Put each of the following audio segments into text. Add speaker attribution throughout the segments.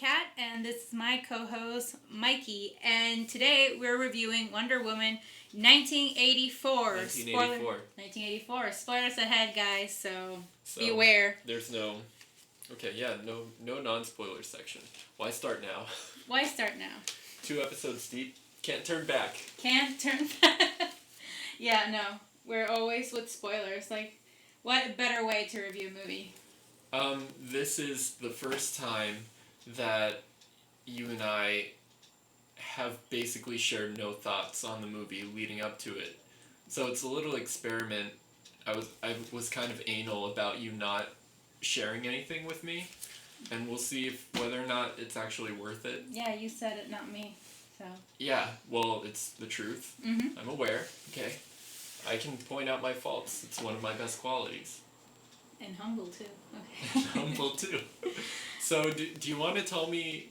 Speaker 1: Kat, and this is my co-host, Mikey. And today we're reviewing Wonder Woman 1984. 1984. Spoilers ahead, guys, so beware.
Speaker 2: There's no non-spoiler section. Why start now?
Speaker 1: Why start now?
Speaker 2: 2 episodes deep. Can't turn back.
Speaker 1: Can't turn back. Yeah, no. We're always with spoilers. Like, what better way to review a movie?
Speaker 2: This is the first time that you and I have basically shared no thoughts on the movie leading up to it. So it's a little experiment. I was kind of anal about you not sharing anything with me, and we'll see whether or not it's actually worth it.
Speaker 1: Yeah, you said it, not me. So.
Speaker 2: Yeah, well, it's the truth.
Speaker 1: Mm-hmm.
Speaker 2: I'm aware. Okay. I can point out my faults. It's one of my best qualities.
Speaker 1: And humble, too. Okay.
Speaker 2: And humble, too. So, do you want to tell me,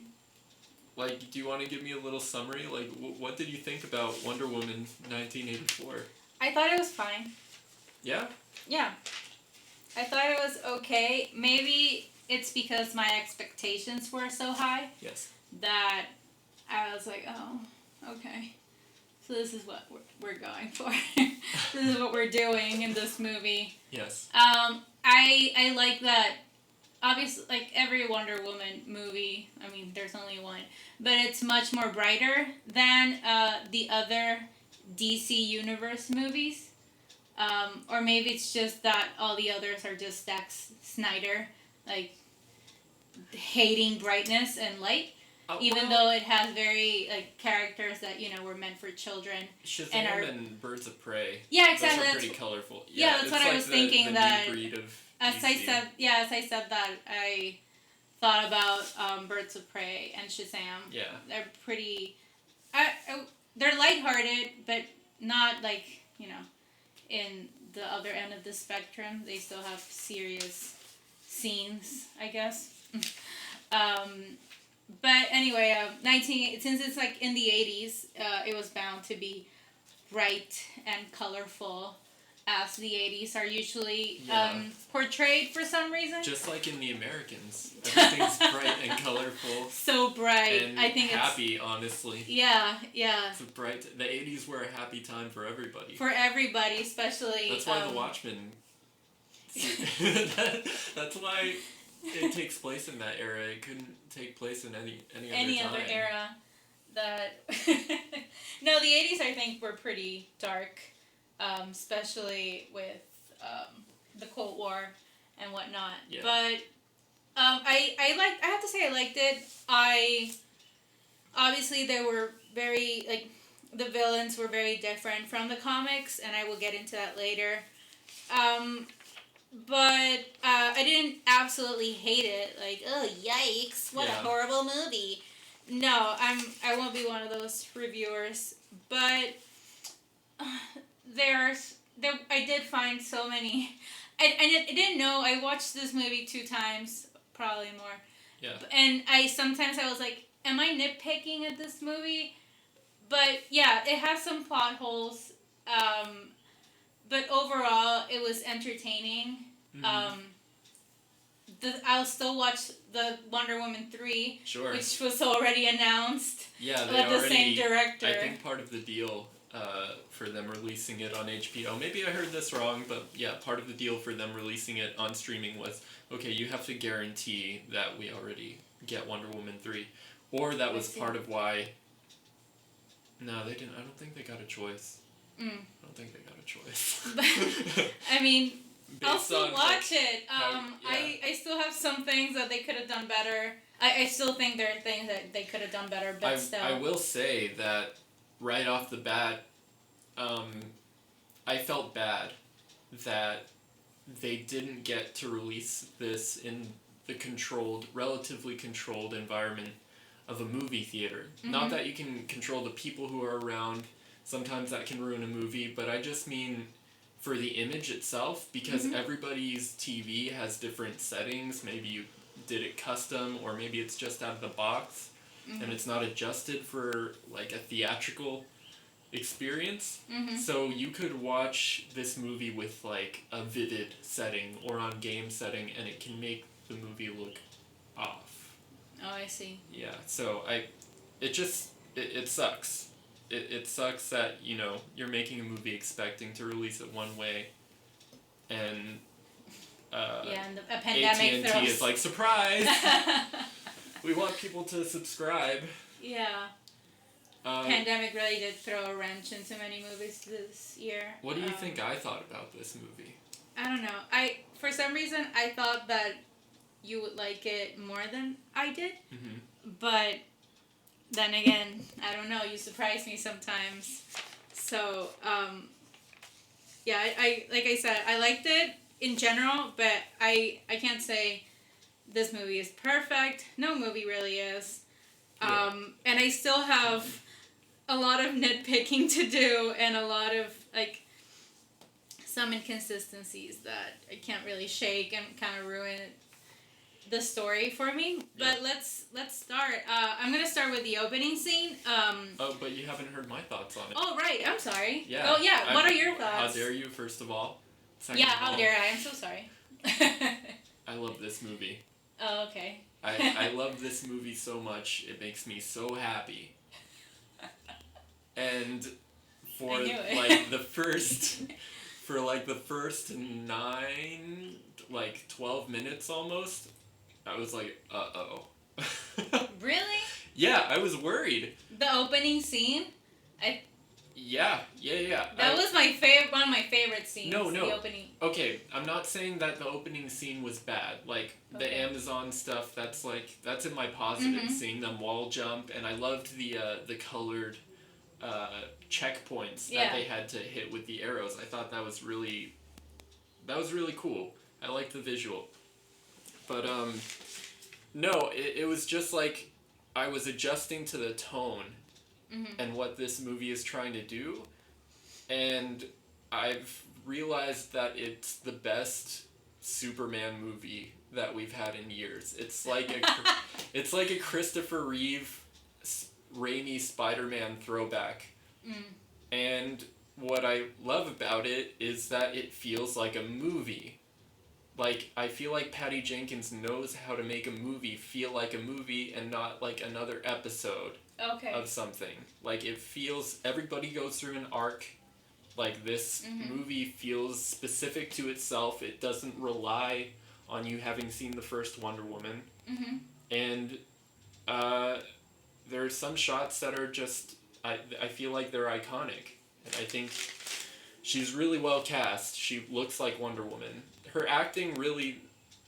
Speaker 2: do you want to give me a little summary? What did you think about Wonder Woman 1984?
Speaker 1: I thought it was fine.
Speaker 2: Yeah?
Speaker 1: Yeah. I thought it was okay. Maybe it's because my expectations were so high.
Speaker 2: Yes. That
Speaker 1: I was like, oh, okay. So this is what we're going for. This is what we're doing in this movie.
Speaker 2: Yes.
Speaker 1: I like that. Obviously, like every Wonder Woman movie, I mean, there's only one, but it's much more brighter than the other DC Universe movies. Or maybe it's just that all the others are just Zack Snyder, like, hating brightness and light. Even though it has very characters that were meant for children.
Speaker 2: Shazam and Birds of Prey.
Speaker 1: Yeah, exactly.
Speaker 2: Those are pretty colorful.
Speaker 1: Yeah, that's what I was thinking. The
Speaker 2: new breed of
Speaker 1: as
Speaker 2: DC.
Speaker 1: as I said that, I thought about Birds of Prey and Shazam.
Speaker 2: Yeah.
Speaker 1: They're pretty. They're lighthearted, but not in the other end of the spectrum. They still have serious scenes, I guess. But anyway, since it's in the 80s, it was bound to be bright and colorful, as the 80s are usually portrayed for some reason.
Speaker 2: Just like in The Americans, everything's bright and colorful.
Speaker 1: So bright,
Speaker 2: and
Speaker 1: I think
Speaker 2: happy, honestly.
Speaker 1: Yeah.
Speaker 2: It's bright. The 80s were a happy time for everybody.
Speaker 1: For everybody, especially.
Speaker 2: That's why The Watchmen. That's why. It takes place in that era. It couldn't take place in any
Speaker 1: other era. No, the 80s I think were pretty dark, especially with the Cold War and whatnot.
Speaker 2: Yeah.
Speaker 1: But I have to say I liked it. Obviously they were very the villains were very different from the comics, and I will get into that later. But I didn't absolutely hate it. Oh, yikes! What a horrible movie. No, I won't be one of those reviewers. But I did find so many. I didn't know. I watched this movie 2 times, probably more.
Speaker 2: Yeah.
Speaker 1: And sometimes I was like, am I nitpicking at this movie? But yeah, it has some plot holes. But overall, it was entertaining.
Speaker 2: Mm-hmm.
Speaker 1: I'll still watch the Wonder Woman 3,
Speaker 2: sure,
Speaker 1: which was already announced.
Speaker 2: Yeah,
Speaker 1: with the same director.
Speaker 2: I think part of the deal for them releasing it on HBO, maybe I heard this wrong, but yeah, part of the deal for them releasing it on streaming was, okay, you have to guarantee that we already get Wonder Woman 3. Or that was part of why... No, they didn't. I don't think they got a choice. I don't think they got a choice.
Speaker 1: I mean, I'll still watch it. I still have some things that they could have done better. I still think there are things that they could have done better, but still.
Speaker 2: I will say that right off the bat, I felt bad that they didn't get to release this in the relatively controlled environment of a movie theater. Mm-hmm. Not that you can control the people who are around. Sometimes that can ruin a movie, but I just mean for the image itself, because everybody's TV has different settings. Maybe you did it custom, or maybe it's just out of the box, and it's not adjusted for a theatrical experience. So you could watch this movie with a vivid setting or on game setting, and it can make the movie look off.
Speaker 1: Oh, I I see.
Speaker 2: Yeah, so it sucks. It sucks that, you know, you're making a movie expecting to release it one way, and
Speaker 1: and a pandemic
Speaker 2: AT&T
Speaker 1: throws...
Speaker 2: is like, surprise! We want people to subscribe.
Speaker 1: Yeah. Pandemic really did throw a wrench into many movies this year.
Speaker 2: What do you think I thought about this movie?
Speaker 1: I don't know. For some reason, I thought that you would like it more than I did.
Speaker 2: Mm-hmm.
Speaker 1: But then again, I don't know. You surprise me sometimes. So, yeah, I like I said, I liked it in general, but I can't say this movie is perfect. No movie really is.
Speaker 2: Yeah.
Speaker 1: And I still have a lot of nitpicking to do and a lot of, like, some inconsistencies that I can't really shake and kind of ruin the story for me. But let's start. I'm gonna start with the opening scene.
Speaker 2: But you haven't heard my thoughts on it.
Speaker 1: Oh right, I'm sorry.
Speaker 2: Yeah.
Speaker 1: Oh yeah. What are your thoughts?
Speaker 2: How dare you? First of all. Second
Speaker 1: Yeah.
Speaker 2: of all,
Speaker 1: How dare I? I'm so sorry.
Speaker 2: I love this movie.
Speaker 1: Oh okay.
Speaker 2: I love this movie so much. It makes me so happy. And for like the first 12 minutes almost, I was like, uh-oh.
Speaker 1: Really?
Speaker 2: Yeah, I was worried.
Speaker 1: The opening scene?
Speaker 2: Yeah.
Speaker 1: That was my favorite, one of my favorite scenes.
Speaker 2: No.
Speaker 1: The opening.
Speaker 2: Okay, I'm not saying that the opening scene was bad. Like, the Amazon stuff, that's in my positive.
Speaker 1: Mm-hmm.
Speaker 2: Seeing them wall jump, and I loved the colored checkpoints that
Speaker 1: Yeah.
Speaker 2: they had to hit with the arrows. I thought that was really cool. I liked the visual. But, no, it was just like I was adjusting to the tone and what this movie is trying to do, and I've realized that it's the best Superman movie that we've had in years. It's like a Christopher Reeve, Raimi Spider-Man throwback. And what I love about it is that it feels like a movie. Like, I feel like Patty Jenkins knows how to make a movie feel like a movie and not like another episode of something. Like, it feels, everybody goes through an arc. Like, this movie feels specific to itself. It doesn't rely on you having seen the first Wonder Woman. And there are some shots that are just, I feel like they're iconic. And I think she's really well cast. She looks like Wonder Woman. Her acting really,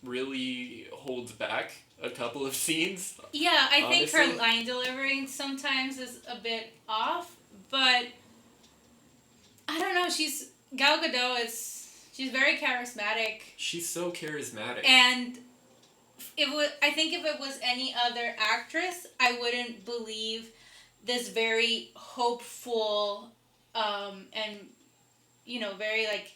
Speaker 2: really holds back a couple of scenes.
Speaker 1: Yeah, I think
Speaker 2: honestly.
Speaker 1: her line delivery sometimes is a bit off, but I don't know. Gal Gadot she's very charismatic.
Speaker 2: She's so charismatic.
Speaker 1: And I think if it was any other actress, I wouldn't believe this very hopeful, and you know, very like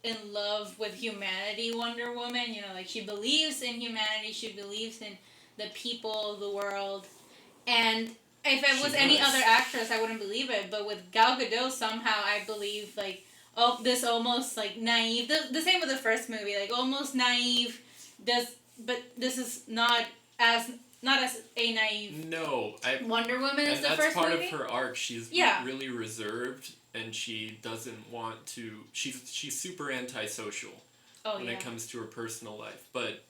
Speaker 1: in love with humanity Wonder Woman. You know, like she believes in humanity, she believes in the people, the world. And if it was any other actress, I wouldn't believe it. But with Gal Gadot, somehow I believe like, oh, this almost like naive. The same with the first movie, like almost naive. But this is not as a naive.
Speaker 2: No,
Speaker 1: Wonder Woman is the first movie.
Speaker 2: And that's part of her arc. She's really reserved, and she doesn't want to. She's super antisocial when it comes to her personal life, but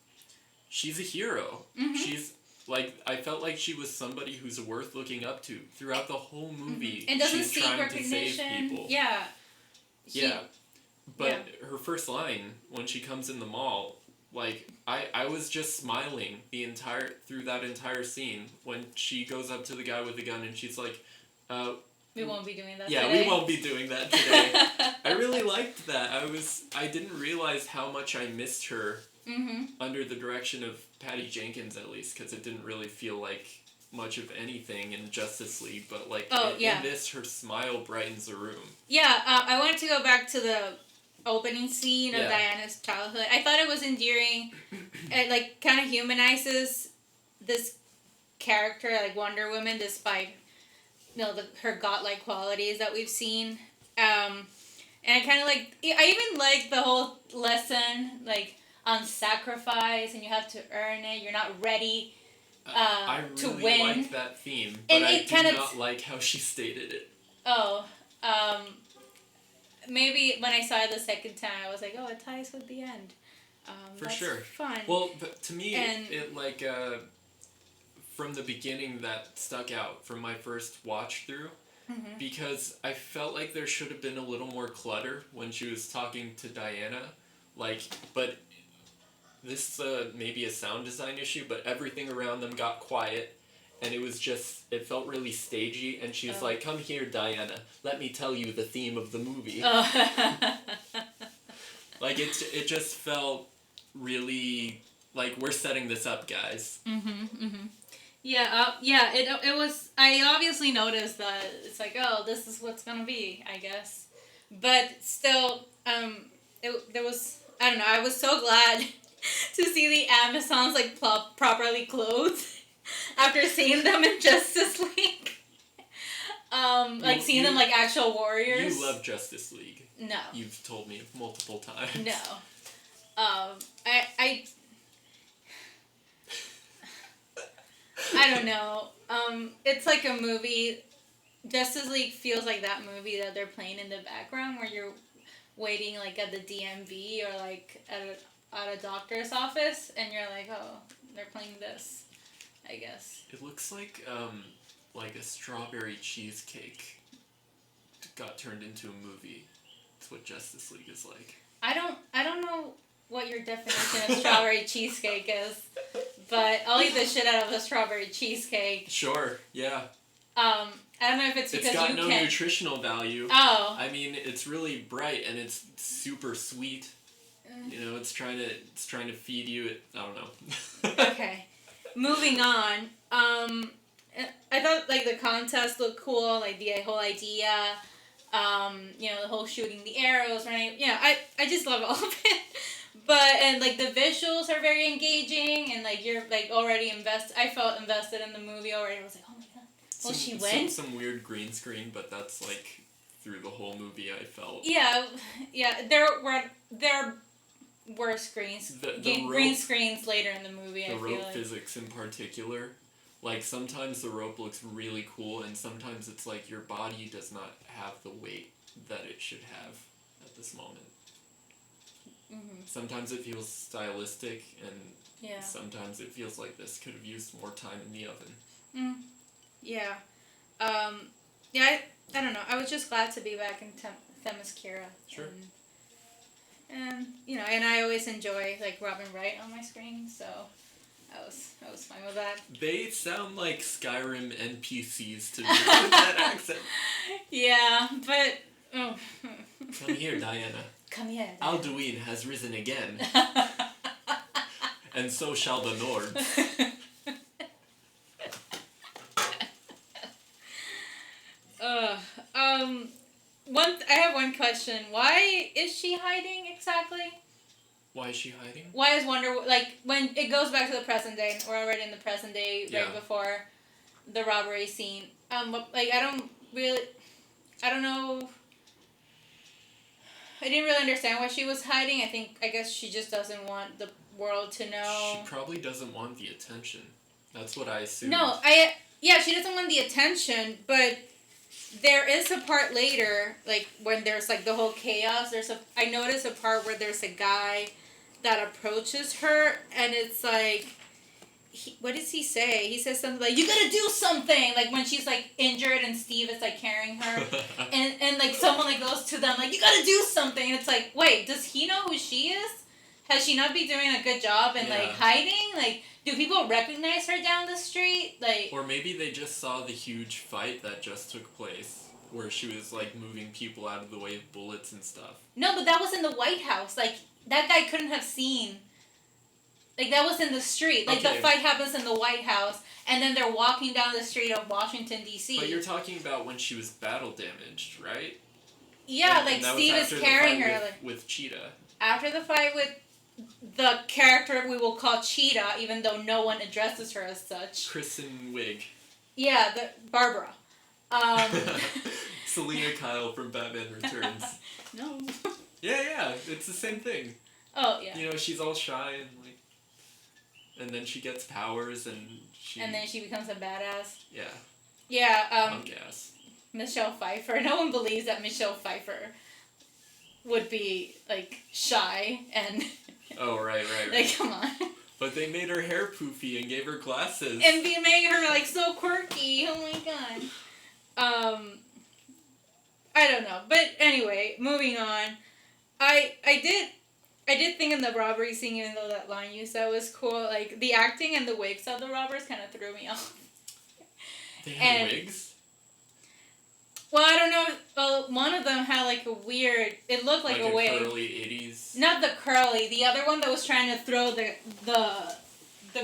Speaker 2: she's a hero. She's like, I felt like she was somebody who's worth looking up to throughout the whole movie.
Speaker 1: And doesn't
Speaker 2: she's
Speaker 1: seek
Speaker 2: trying
Speaker 1: recognition.
Speaker 2: to save people.
Speaker 1: Yeah.
Speaker 2: But her first line when she comes in the mall. Like, I was just smiling through that entire scene when she goes up to the guy with the gun and she's like,
Speaker 1: we won't be doing that
Speaker 2: today. Yeah, we won't be doing that today. I really liked that. I didn't realize how much I missed her under the direction of Patty Jenkins, at least, because it didn't really feel like much of anything in Justice League, but like in this, her smile brightens the room. Yeah,
Speaker 1: I wanted to go back to the opening scene of Diana's childhood. I thought it was endearing. It like kind of humanizes this character, like Wonder Woman, despite her godlike qualities that we've seen. And I kind of like. I even like the whole lesson like on sacrifice, and you have to earn it. You're not ready
Speaker 2: I
Speaker 1: to
Speaker 2: really
Speaker 1: win.
Speaker 2: like that theme, but
Speaker 1: And
Speaker 2: I
Speaker 1: it
Speaker 2: do
Speaker 1: kinda
Speaker 2: not like how she stated it.
Speaker 1: Oh, maybe when I saw it the second time, I was like, oh, it ties with the end.
Speaker 2: For
Speaker 1: that's
Speaker 2: sure.
Speaker 1: fun.
Speaker 2: Well, but to me,
Speaker 1: And-
Speaker 2: it like from the beginning that stuck out from my first watch through.
Speaker 1: Mhm.
Speaker 2: Because I felt like there should have been a little more clutter when she was talking to Diana, but this maybe a sound design issue, but everything around them got quiet, and it felt really stagey, and she was like, "Come here, Diana, let me tell you the theme of the movie." Like it just felt really like we're setting this up, guys.
Speaker 1: Yeah, it was. I obviously noticed that it's like, oh, this is what's gonna be, I guess. But still, there was. I don't know. I was so glad to see the Amazons like properly clothed after seeing them in Justice League. Seeing them like actual warriors.
Speaker 2: You love Justice League.
Speaker 1: No.
Speaker 2: You've told me multiple times.
Speaker 1: No. I don't know. It's like a movie. Justice League feels like that movie that they're playing in the background where you're waiting like at the DMV or like at a doctor's office and you're like, oh, they're playing this, I guess.
Speaker 2: It looks like a strawberry cheesecake got turned into a movie. That's what Justice League is like. I
Speaker 1: don't know what your definition of strawberry cheesecake is, but I'll eat the shit out of a strawberry cheesecake.
Speaker 2: Sure, yeah.
Speaker 1: I don't know if it's because
Speaker 2: it's got no nutritional value.
Speaker 1: Oh.
Speaker 2: I mean, it's really bright and it's super sweet. You know, it's trying to feed you. I don't know.
Speaker 1: Okay, moving on. I thought like the contest looked cool, like the whole idea. The whole shooting the arrows, right? I just love all of it. And like the visuals are very engaging, and like you're like already invested. I felt invested in the movie already. I was like, oh my god, will she win?
Speaker 2: Some weird green screen, but that's like through the whole movie. I felt.
Speaker 1: Yeah. There were screens, green screens later in the movie.
Speaker 2: The
Speaker 1: I feel
Speaker 2: rope
Speaker 1: like.
Speaker 2: physics in particular. Like, sometimes the rope looks really cool, and sometimes it's like your body does not have the weight that it should have at this moment. Mm-hmm. Sometimes it feels stylistic, and sometimes it feels like this could have used more time in the oven.
Speaker 1: Yeah. I don't know. I was just glad to be back in Themyscira.
Speaker 2: Sure.
Speaker 1: And I always enjoy, like, Robin Wright on my screen, so... I was fine with that.
Speaker 2: They sound like Skyrim NPCs to me with that accent.
Speaker 1: Yeah, but... Oh.
Speaker 2: Come here, Diana.
Speaker 1: Come here, Diana.
Speaker 2: Alduin has risen again. And so shall the Nords.
Speaker 1: I have one question. Why is she hiding exactly?
Speaker 2: Why is she hiding?
Speaker 1: Why is when it goes back to the present day, we're already in the present day right before the robbery scene. I don't know. I didn't really understand why she was hiding. I guess she just doesn't want the world to know.
Speaker 2: She probably doesn't want the attention. That's what I assumed.
Speaker 1: No, she doesn't want the attention, but there is a part later, like, when there's, like, the whole chaos, I noticed a part where there's a guy that approaches her, and it's like, what does he say? He says something like, you gotta do something! Like, when she's, like, injured and Steve is, like, carrying her, and like, someone, like, goes to them, like, you gotta do something! And it's like, wait, does he know who she is? Has she not been doing a good job in, like, hiding? Like, do people recognize her down the street? Like,
Speaker 2: or maybe they just saw the huge fight that just took place, where she was, like, moving people out of the way of bullets and stuff.
Speaker 1: No, but that was in the White House. Like, that guy couldn't have seen. Like, that was in the street. Like, the fight happens in the White House, and then they're walking down the street of Washington, D.C.
Speaker 2: But you're talking about when she was battle damaged, right?
Speaker 1: Yeah, and Steve is carrying her.
Speaker 2: With Cheetah.
Speaker 1: After the fight with the character we will call Cheetah, even though no one addresses her as such.
Speaker 2: Kristen Wiig.
Speaker 1: Yeah, Barbara.
Speaker 2: Selena Kyle from Batman Returns.
Speaker 1: No.
Speaker 2: Yeah, it's the same thing.
Speaker 1: Oh, yeah.
Speaker 2: You know, she's all shy and, like... and then she gets powers, and
Speaker 1: then she becomes a badass.
Speaker 2: Yeah.
Speaker 1: Yeah.
Speaker 2: Punk ass.
Speaker 1: Michelle Pfeiffer. No one believes that Michelle Pfeiffer would be like shy and.
Speaker 2: Oh right.
Speaker 1: Like, come on.
Speaker 2: But they made her hair poofy and gave her glasses.
Speaker 1: And they made her like so quirky. Oh my god. I don't know, but anyway, moving on. I did think in the robbery scene, even though that line you said was cool, like the acting and the wigs of the robbers kind of threw me off.
Speaker 2: They had wigs?
Speaker 1: Well, I don't know. Well, one of them had like a weird. It looked like a wig.
Speaker 2: Curly 80s.
Speaker 1: Not the curly. The other one that was trying to throw the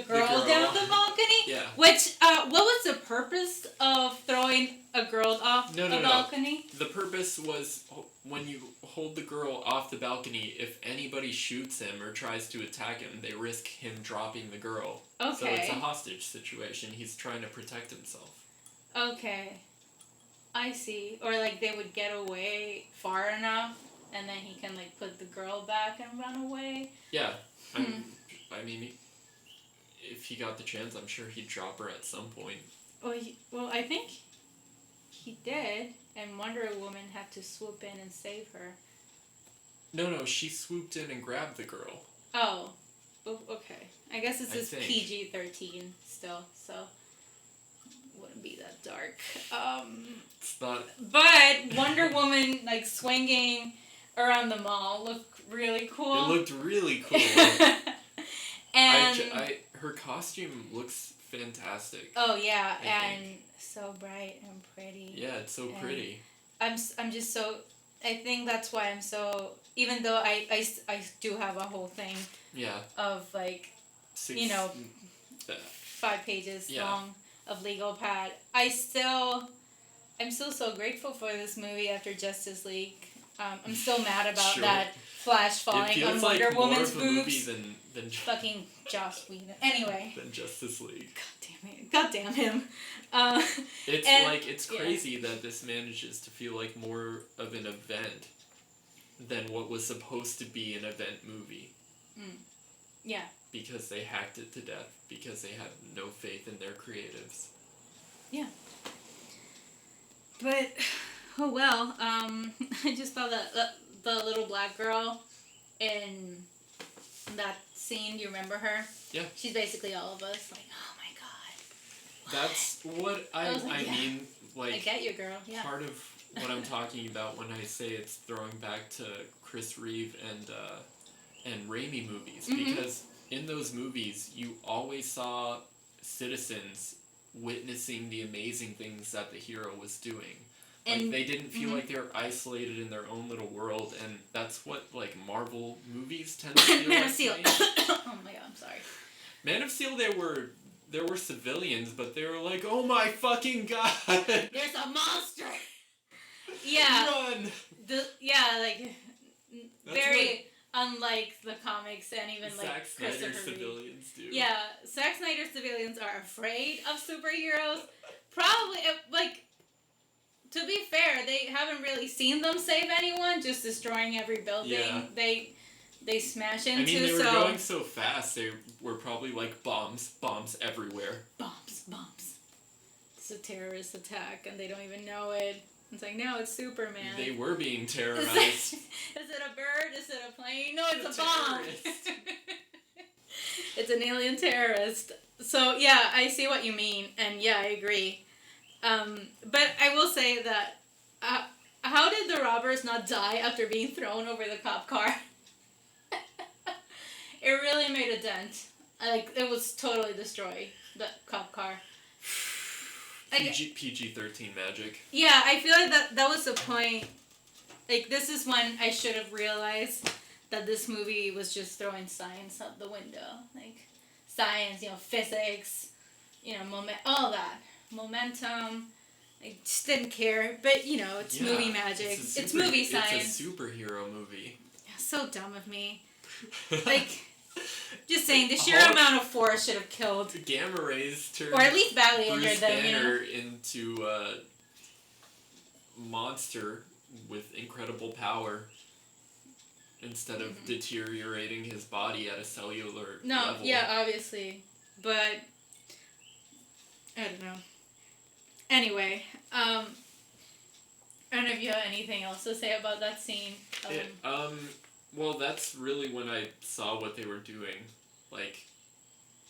Speaker 1: girl down the balcony.
Speaker 2: Yeah.
Speaker 1: Which what was the purpose of throwing a girl off the balcony?
Speaker 2: The purpose was when you hold the girl off the balcony, if anybody shoots him or tries to attack him, they risk him dropping the girl.
Speaker 1: Okay.
Speaker 2: So it's a hostage situation. He's trying to protect himself.
Speaker 1: Okay. I see. Or like they would get away far enough and then he can like put the girl back and run away.
Speaker 2: Yeah. I mean, if he got the chance, I'm sure he'd drop her at some point.
Speaker 1: Well, I think he did, and Wonder Woman had to swoop in and save her.
Speaker 2: No, she swooped in and grabbed the girl.
Speaker 1: Oh, okay. I guess this is PG-13 still, so wouldn't be that dark.
Speaker 2: It's not.
Speaker 1: But Wonder Woman like swinging around the mall looked really cool.
Speaker 2: It looked really cool.
Speaker 1: And
Speaker 2: her costume looks fantastic.
Speaker 1: Oh yeah, and so bright and pretty.
Speaker 2: Yeah, it's so pretty.
Speaker 1: I'm just so. I think that's why I'm so. Even though I do have a whole thing.
Speaker 2: Yeah.
Speaker 1: Of like, 5 pages long of legal pad. I'm still so grateful for this movie after Justice League. I'm still mad about that Flash falling on Wonder Woman's boobs.
Speaker 2: Than
Speaker 1: fucking Joss Whedon. Anyway.
Speaker 2: Than Justice League.
Speaker 1: God damn him.
Speaker 2: It's crazy that this manages to feel like more of an event than what was supposed to be an event movie.
Speaker 1: Yeah.
Speaker 2: Because they hacked it to death. Because they had no faith in their creatives.
Speaker 1: Yeah. But, oh well. I just thought that the little black girl in that scene, do you remember her?
Speaker 2: Yeah.
Speaker 1: She's basically all of us. Like, oh my god.
Speaker 2: That's what I mean. Like,
Speaker 1: I get you, girl. Yeah.
Speaker 2: Part of what I'm talking about when I say it's throwing back to Chris Reeve and Raimi movies, because in those movies you always saw citizens witnessing the amazing things that the hero was doing. Like, they didn't feel like they were isolated in their own little world, and that's what, like, Marvel movies tend to feel
Speaker 1: Man
Speaker 2: like.
Speaker 1: of Steel. Oh my god, I'm sorry.
Speaker 2: Man of Steel, there were civilians, but they were like, oh my fucking god!
Speaker 1: There's a monster! Yeah.
Speaker 2: Run!
Speaker 1: Very unlike the comics and even like
Speaker 2: Zack Snyder's civilians do.
Speaker 1: Yeah, Zack Snyder's civilians are afraid of superheroes. Probably, like, to be fair, they haven't really seen them save anyone, just destroying every building they smash into.
Speaker 2: I mean, they were going so fast, they were probably like bombs everywhere.
Speaker 1: Bombs. It's a terrorist attack, and they don't even know it. It's like, no, it's Superman.
Speaker 2: They were being terrorized.
Speaker 1: Is it a bird? Is it a plane? No, it's a bomb. It's an alien terrorist. So, yeah, I see what you mean, and yeah, I agree. But I will say that, how did the robbers not die after being thrown over the cop car? It really made a dent. Like, it was totally destroyed, the cop car.
Speaker 2: PG-13 magic.
Speaker 1: Yeah, I feel like that was the point. Like, this is when I should have realized that this movie was just throwing science out the window. Like, science, physics, all that. Momentum. I just didn't care. But, it's movie magic. It's movie science.
Speaker 2: It's a superhero movie.
Speaker 1: Yeah, so dumb of me. Like, just saying, the sheer amount of force should have killed.
Speaker 2: Gamma rays turned
Speaker 1: or at least badly injured them,
Speaker 2: Banner into a monster with incredible power. instead of deteriorating his body at a cellular
Speaker 1: No,
Speaker 2: level.
Speaker 1: yeah, obviously. But, I don't know. Anyway, I don't know if you have anything else to say about that scene.
Speaker 2: Well, that's really when I saw what they were doing. Like,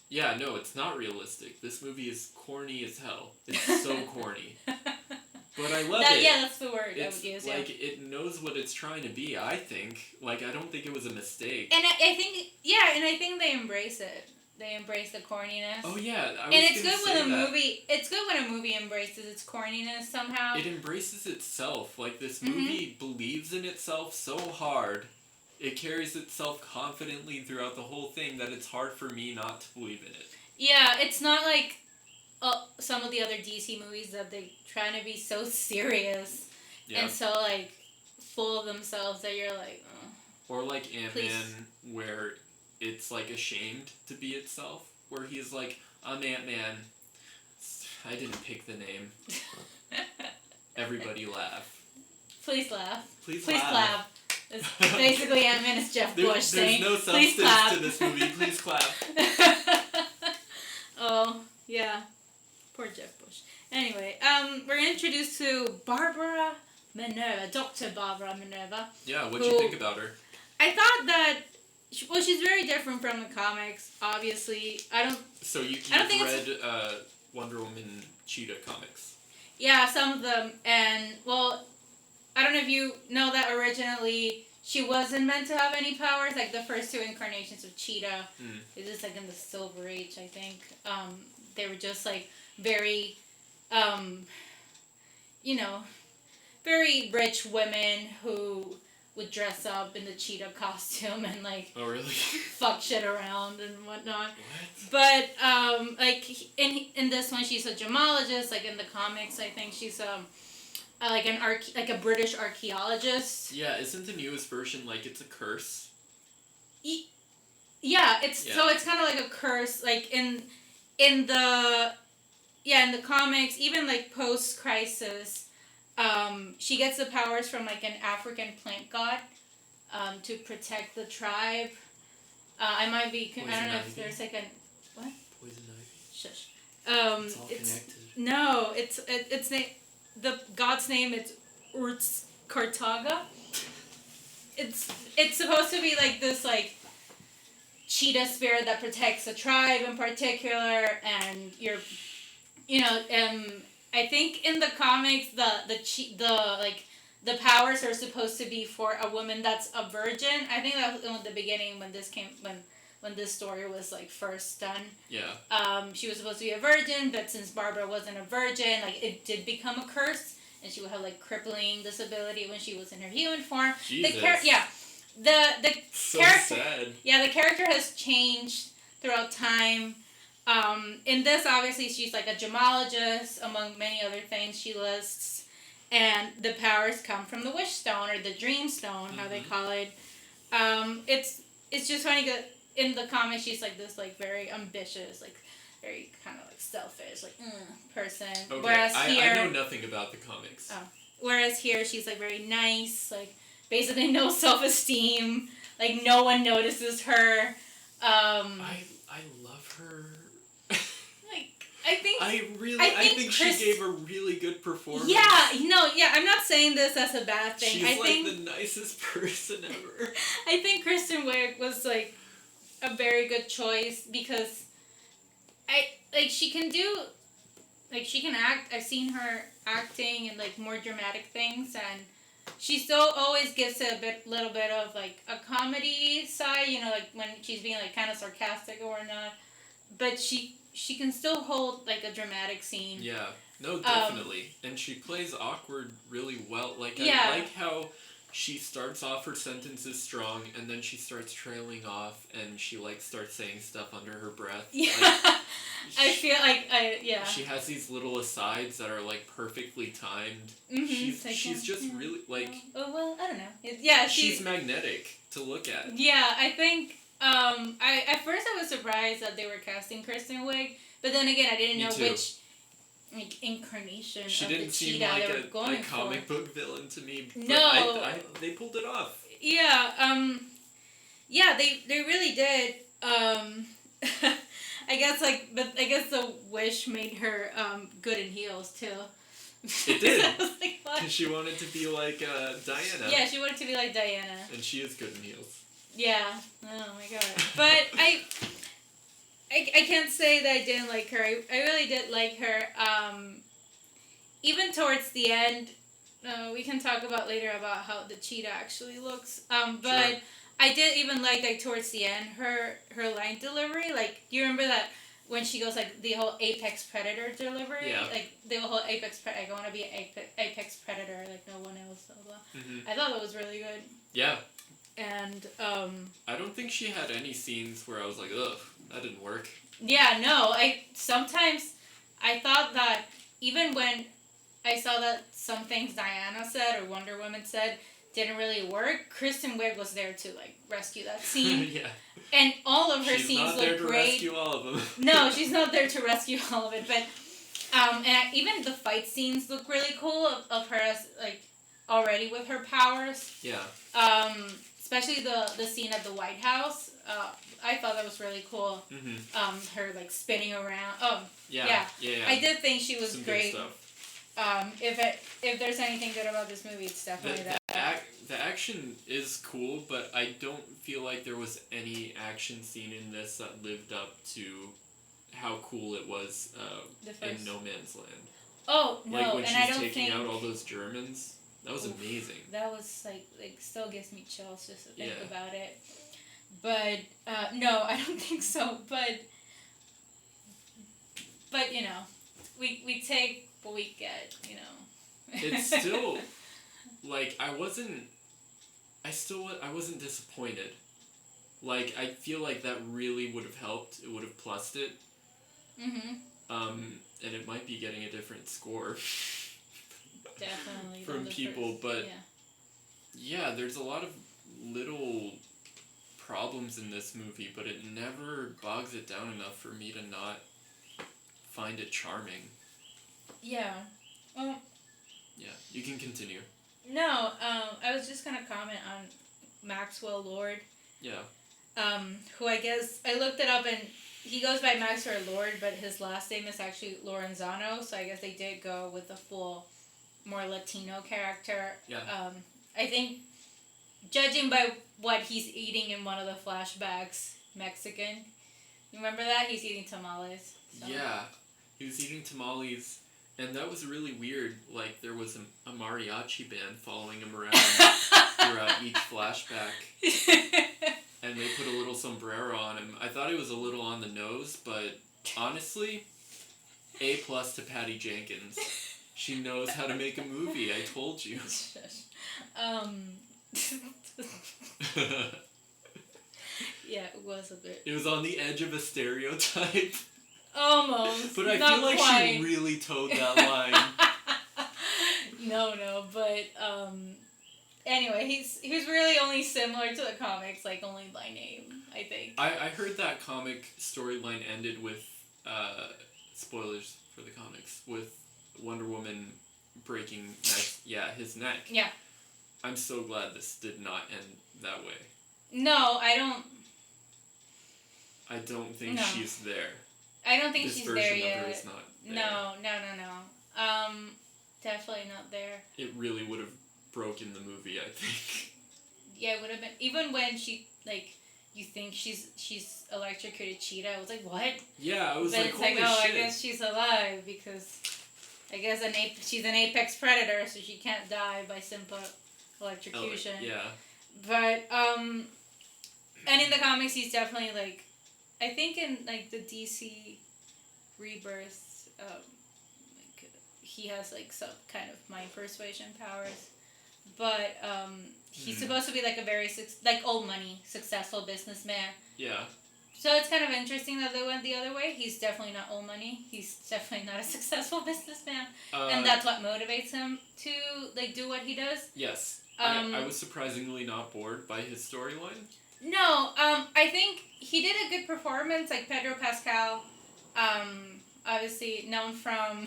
Speaker 2: yeah, no, it's not realistic. This movie is corny as hell. It's so corny. But I love it.
Speaker 1: Yeah, that's the word I
Speaker 2: It's
Speaker 1: would use,
Speaker 2: like, it knows what it's trying to be, I think. Like, I don't think it was a mistake.
Speaker 1: And I think they embrace it. They embrace the corniness.
Speaker 2: Oh, yeah,
Speaker 1: And it's good when a movie embraces its corniness somehow.
Speaker 2: It embraces itself. Like, this movie believes in itself so hard. It carries itself confidently throughout the whole thing that it's hard for me not to believe in it.
Speaker 1: Yeah, it's not like some of the other DC movies that they trying to be so serious and so like full of themselves that you're like, oh.
Speaker 2: Or like Ant-Man, where it's like ashamed to be itself, where he's like, I'm Ant-Man. I didn't pick the name. Everybody laugh.
Speaker 1: Please laugh.
Speaker 2: Please
Speaker 1: clap. It's basically Ant-Man is Jeff Bush saying,
Speaker 2: there's no substance to this movie. Please clap.
Speaker 1: Oh, yeah. Poor Jeff Bush. Anyway, we're introduced to Barbara Minerva, Dr. Barbara Minerva.
Speaker 2: Yeah, what'd you think about her?
Speaker 1: I thought that, well, she's very different from the comics, obviously.
Speaker 2: So you've read Wonder Woman Cheetah comics?
Speaker 1: Yeah, some of them. And, well, I don't know if you know that originally she wasn't meant to have any powers. Like, the first two incarnations of Cheetah, it was like in the Silver Age, I think. They were just, like, very, very rich women who would dress up in the cheetah costume and like fuck shit around and whatnot.
Speaker 2: What?
Speaker 1: But like in this one she's a gemologist. Like in the comics, I think she's like a British archaeologist.
Speaker 2: Yeah, isn't the newest version like it's a curse?
Speaker 1: Yeah, so it's kind of like a curse. Like in the comics, even like post Crisis. She gets the powers from like an African plant god to protect the tribe. I might be. I don't know if there's like what?
Speaker 2: Poison ivy.
Speaker 1: Shush.
Speaker 2: It's all connected.
Speaker 1: No, it's the god's name. It's Urtz Cartaga. It's supposed to be like this like cheetah spirit that protects the tribe in particular, and I think in the comics the powers are supposed to be for a woman that's a virgin. I think that was in the beginning when this story was like first done.
Speaker 2: Yeah.
Speaker 1: She was supposed to be a virgin, but since Barbara wasn't a virgin, like it did become a curse, and she would have like crippling disability when she was in her human form.
Speaker 2: Jesus.
Speaker 1: The
Speaker 2: so
Speaker 1: character.
Speaker 2: Sad.
Speaker 1: Yeah, the character has changed throughout time. In this, obviously, she's like a gemologist, among many other things she lists. And the powers come from the wish stone, or the dream stone, how they call it. It's just funny that in the comics, she's like this, like, very ambitious, like, very kind of, like, selfish, like, person.
Speaker 2: Okay,
Speaker 1: whereas here,
Speaker 2: I know nothing about the comics.
Speaker 1: Oh. Whereas here, she's, like, very nice, like, basically no self-esteem. Like, no one notices her.
Speaker 2: I love her. I think she gave a really good performance.
Speaker 1: Yeah, I'm not saying this as a bad thing.
Speaker 2: She's the nicest person ever.
Speaker 1: I think Kristen Wiig was like a very good choice because she can act. I've seen her acting in like more dramatic things, and she still always gives it a little bit of like a comedy side, like when she's being like kind of sarcastic or not. But she can still hold like a dramatic scene.
Speaker 2: Yeah, no, definitely. And she plays awkward really well. Like I like how she starts off her sentences strong, and then she starts trailing off, and she like starts saying stuff under her breath.
Speaker 1: Yeah, I feel like
Speaker 2: she has these little asides that are like perfectly timed.
Speaker 1: Mm-hmm.
Speaker 2: She's just really like.
Speaker 1: Oh well, I don't know. Yeah,
Speaker 2: she's magnetic to look at.
Speaker 1: Yeah, I think. At first I was surprised that they were casting Kristen Wiig, but then again I didn't know which like incarnation of the cheetah they were going for.
Speaker 2: She didn't seem like a comic book villain to me.
Speaker 1: No,
Speaker 2: they pulled it off.
Speaker 1: Yeah, yeah, they really did. I guess I guess the wish made her good in heels too.
Speaker 2: It did.
Speaker 1: I was like, what?
Speaker 2: Because she wanted to be like Diana.
Speaker 1: Yeah, she wanted to be like Diana.
Speaker 2: And she is good in heels.
Speaker 1: Yeah. Oh my god. But I can't say that I didn't like her. I really did like her. Even towards the end, we can talk about later about how the cheetah actually looks. But
Speaker 2: Sure.
Speaker 1: I did even like towards the end her line delivery. Like, you remember that when she goes like the whole apex predator delivery?
Speaker 2: Yeah.
Speaker 1: Like the whole I want to be an apex predator like no one else. Blah, blah.
Speaker 2: Mm-hmm.
Speaker 1: I thought that was really good.
Speaker 2: Yeah.
Speaker 1: And
Speaker 2: I don't think she had any scenes where I was like, ugh, that didn't work.
Speaker 1: yeah, no. Sometimes I thought that even when I saw that some things Diana said or Wonder Woman said didn't really work, Kristen Wiig was there to like rescue that scene.
Speaker 2: Yeah.
Speaker 1: And all of her
Speaker 2: She's
Speaker 1: scenes
Speaker 2: not there
Speaker 1: look
Speaker 2: to
Speaker 1: great.
Speaker 2: rescue all of them.
Speaker 1: No, she's not there to rescue all of it, but even the fight scenes look really cool of her as like already with her powers.
Speaker 2: Yeah.
Speaker 1: Especially the scene at the White House. I thought that was really cool.
Speaker 2: Mm-hmm.
Speaker 1: Her like spinning around.
Speaker 2: Yeah.
Speaker 1: I did think she was
Speaker 2: Some
Speaker 1: great.
Speaker 2: good stuff.
Speaker 1: If there's anything good about this movie, it's definitely that.
Speaker 2: The action is cool, but I don't feel like there was any action scene in this that lived up to how cool it was in No Man's Land.
Speaker 1: Oh no,
Speaker 2: like when
Speaker 1: and
Speaker 2: she's
Speaker 1: I don't
Speaker 2: taking
Speaker 1: think
Speaker 2: out all those Germans. That was amazing.
Speaker 1: That was like still gives me chills just to think
Speaker 2: Yeah.
Speaker 1: about it. But no, I don't think so. But you know, we take what we get. You know.
Speaker 2: It's still like I wasn't disappointed. Like I feel like that really would have helped. It would have plussed it.
Speaker 1: Mhm.
Speaker 2: And it might be getting a different score.
Speaker 1: Definitely.
Speaker 2: From people, but yeah, there's a lot of little problems in this movie, but it never bogs it down enough for me to not find it charming.
Speaker 1: Yeah. Well.
Speaker 2: Yeah, you can continue.
Speaker 1: No, I was just gonna comment on Maxwell Lord.
Speaker 2: Yeah.
Speaker 1: Who I guess I looked it up and he goes by Maxwell Lord, but his last name is actually Lorenzano, so I guess they did go with a full, more Latino character.
Speaker 2: Yeah.
Speaker 1: I think, judging by what he's eating in one of the flashbacks, Mexican. You remember that? He's eating tamales. So.
Speaker 2: Yeah, he was eating tamales, and that was really weird. Like, there was a mariachi band following him around throughout each flashback. And they put a little sombrero on him. I thought it was a little on the nose, but honestly, A+ to Patty Jenkins. She knows how to make a movie, I told you.
Speaker 1: Yeah, it was a bit.
Speaker 2: It was on the edge of a stereotype.
Speaker 1: Almost.
Speaker 2: But I
Speaker 1: Not
Speaker 2: feel like
Speaker 1: quite.
Speaker 2: she really towed that line.
Speaker 1: No, but anyway, he was really only similar to the comics, like only by name, I think.
Speaker 2: I heard that comic storyline ended with spoilers for the comics, with Wonder Woman breaking his neck.
Speaker 1: Yeah.
Speaker 2: I'm so glad this did not end that way.
Speaker 1: No, I don't
Speaker 2: think she's there.
Speaker 1: I don't think
Speaker 2: this
Speaker 1: she's
Speaker 2: version
Speaker 1: there yet.
Speaker 2: of her is not there.
Speaker 1: No. Definitely not there.
Speaker 2: It really would have broken the movie, I think.
Speaker 1: Yeah, it would have been, even when she like you think she's electrocuted Cheetah. I was like, what?
Speaker 2: Yeah, I was
Speaker 1: but
Speaker 2: like,
Speaker 1: it's
Speaker 2: holy
Speaker 1: like, oh,
Speaker 2: shit.
Speaker 1: I guess she's alive because I guess she's an apex predator, so she can't die by simple electrocution.
Speaker 2: Yeah.
Speaker 1: But and in the comics, he's definitely like, I think in like the DC Rebirth, like he has like some kind of mind persuasion powers. But he's supposed to be like a very old money successful businessman.
Speaker 2: Yeah.
Speaker 1: So it's kind of interesting that they went the other way. He's definitely not old money. He's definitely not a successful businessman, and that's what motivates him to like do what he does.
Speaker 2: Yes. I was surprisingly not bored by his storyline.
Speaker 1: No, I think he did a good performance, like Pedro Pascal, obviously known from.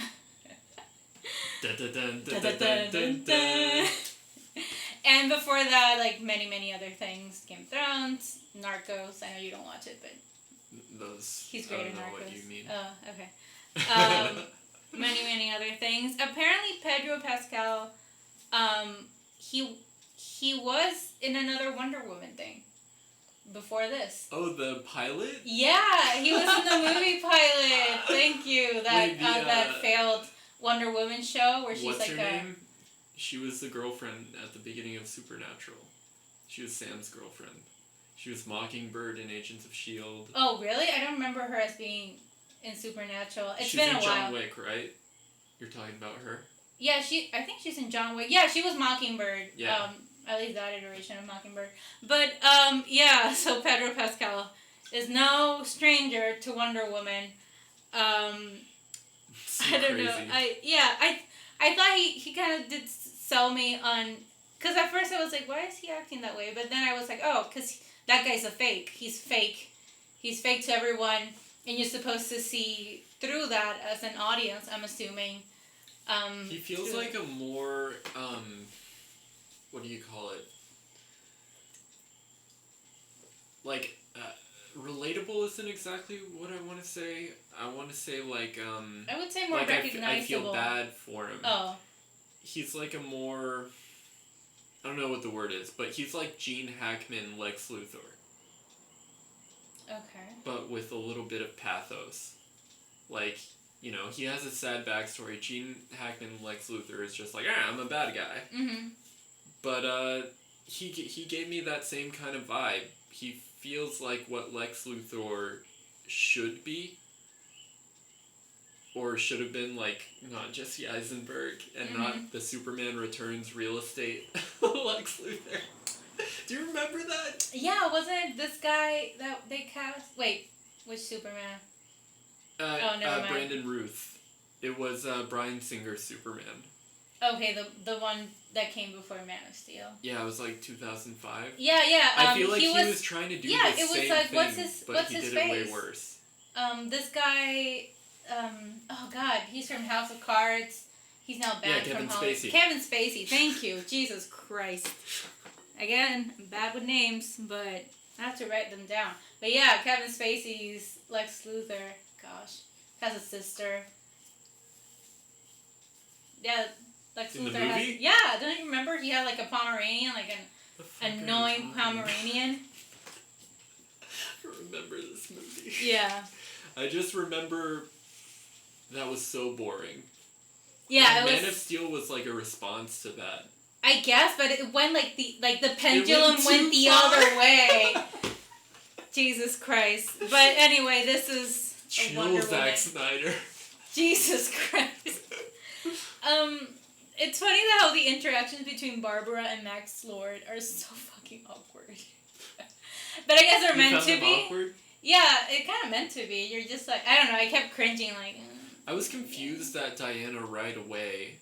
Speaker 2: Dun, dun, dun, dun, dun, dun, dun.
Speaker 1: And before that, like many other things. Game of Thrones, Narcos. I know you don't watch it, but
Speaker 2: those.
Speaker 1: he's great in
Speaker 2: I don't know
Speaker 1: Narcos.
Speaker 2: what you mean.
Speaker 1: Oh, okay. Many other things. Apparently, Pedro Pascal, he was in another Wonder Woman thing before this.
Speaker 2: Oh, the pilot?
Speaker 1: Yeah, he was in the movie pilot. Thank you. That
Speaker 2: Wait,
Speaker 1: that failed Wonder Woman show where she's
Speaker 2: what's
Speaker 1: like
Speaker 2: her name? She was the girlfriend at the beginning of Supernatural. She was Sam's girlfriend. She was Mockingbird in Agents of S.H.I.E.L.D.
Speaker 1: Oh, really? I don't remember her as being in Supernatural. It's
Speaker 2: She's
Speaker 1: been a
Speaker 2: in
Speaker 1: while.
Speaker 2: John Wick, right? You're talking about her?
Speaker 1: Yeah, I think she's in John Wick. Yeah, she was Mockingbird.
Speaker 2: Yeah.
Speaker 1: At least that iteration of Mockingbird. But, yeah, so Pedro Pascal is no stranger to Wonder Woman.
Speaker 2: So
Speaker 1: I don't
Speaker 2: crazy.
Speaker 1: know. I thought he kind of did sell me on... Because at first I was like, why is he acting that way? But then I was like, oh, because that guy's a fake. He's fake. He's fake to everyone. And you're supposed to see through that as an audience, I'm assuming.
Speaker 2: He feels like a more, what do you call it? Like, relatable isn't exactly what I want to say. I want to say, like,
Speaker 1: I would say more
Speaker 2: like
Speaker 1: recognizable.
Speaker 2: I feel bad for him.
Speaker 1: Oh.
Speaker 2: He's like a more, I don't know what the word is, but he's like Gene Hackman, Lex Luthor.
Speaker 1: Okay.
Speaker 2: But with a little bit of pathos. Like, you know, he has a sad backstory. Gene Hackman, Lex Luthor is just like, I'm a bad guy.
Speaker 1: Mm-hmm.
Speaker 2: But he gave me that same kind of vibe. He feels like what Lex Luthor should be. Or should have been, like, not Jesse Eisenberg and not the Superman Returns real estate Lex Luthor. Do you remember that?
Speaker 1: Yeah, wasn't it this guy that they cast? Wait, which Superman? Never mind.
Speaker 2: Brandon Ruth. It was Bryan Singer's Superman.
Speaker 1: Okay, the one that came before Man of Steel.
Speaker 2: Yeah, it was like 2005.
Speaker 1: Yeah.
Speaker 2: I feel like he was trying to do the
Speaker 1: it was
Speaker 2: same
Speaker 1: like,
Speaker 2: thing, but he did it way worse.
Speaker 1: This guy, oh God, he's from House of Cards. He's now banned from Hollywood.
Speaker 2: Spacey.
Speaker 1: Kevin Spacey, thank you. Jesus Christ. Again, I'm bad with names, but I have to write them down. But yeah, Kevin Spacey's Lex Luthor, gosh, has a sister. Yeah, Lex
Speaker 2: In the
Speaker 1: Luthor
Speaker 2: movie?
Speaker 1: has... Yeah, don't you remember? He had like a Pomeranian, like an annoying Pomeranian.
Speaker 2: I remember this movie.
Speaker 1: Yeah.
Speaker 2: I just remember that was so boring.
Speaker 1: Yeah,
Speaker 2: and
Speaker 1: it
Speaker 2: Man
Speaker 1: was...
Speaker 2: of Steel was like a response to that.
Speaker 1: I guess, but it went like the pendulum went the
Speaker 2: far.
Speaker 1: other way. Jesus Christ. But anyway, this is a Wonder Woman.
Speaker 2: Zack Snyder.
Speaker 1: Jesus Christ. It's funny how the interactions between Barbara and Max Lord are so fucking awkward. But I guess they're meant to be.
Speaker 2: Awkward?
Speaker 1: Yeah, it kind of meant to be. You're just like, I don't know, I kept cringing like...
Speaker 2: I was confused that Diana right away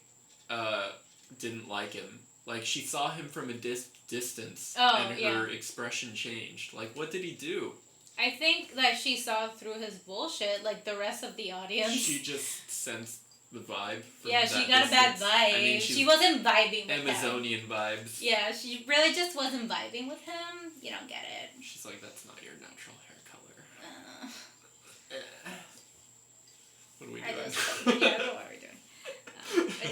Speaker 2: didn't like him. Like, she saw him from a distance, and her expression changed. Like, what did he do?
Speaker 1: I think that she saw through his bullshit, like the rest of the audience.
Speaker 2: She just sensed the vibe. From
Speaker 1: Yeah, she got a bad vibe.
Speaker 2: I mean,
Speaker 1: she wasn't vibing with
Speaker 2: Amazonian
Speaker 1: him.
Speaker 2: vibes.
Speaker 1: Yeah, she really just wasn't vibing with him. You don't get it.
Speaker 2: She's like, that's not your natural hair color. What are we doing?
Speaker 1: Yeah, what are we doing?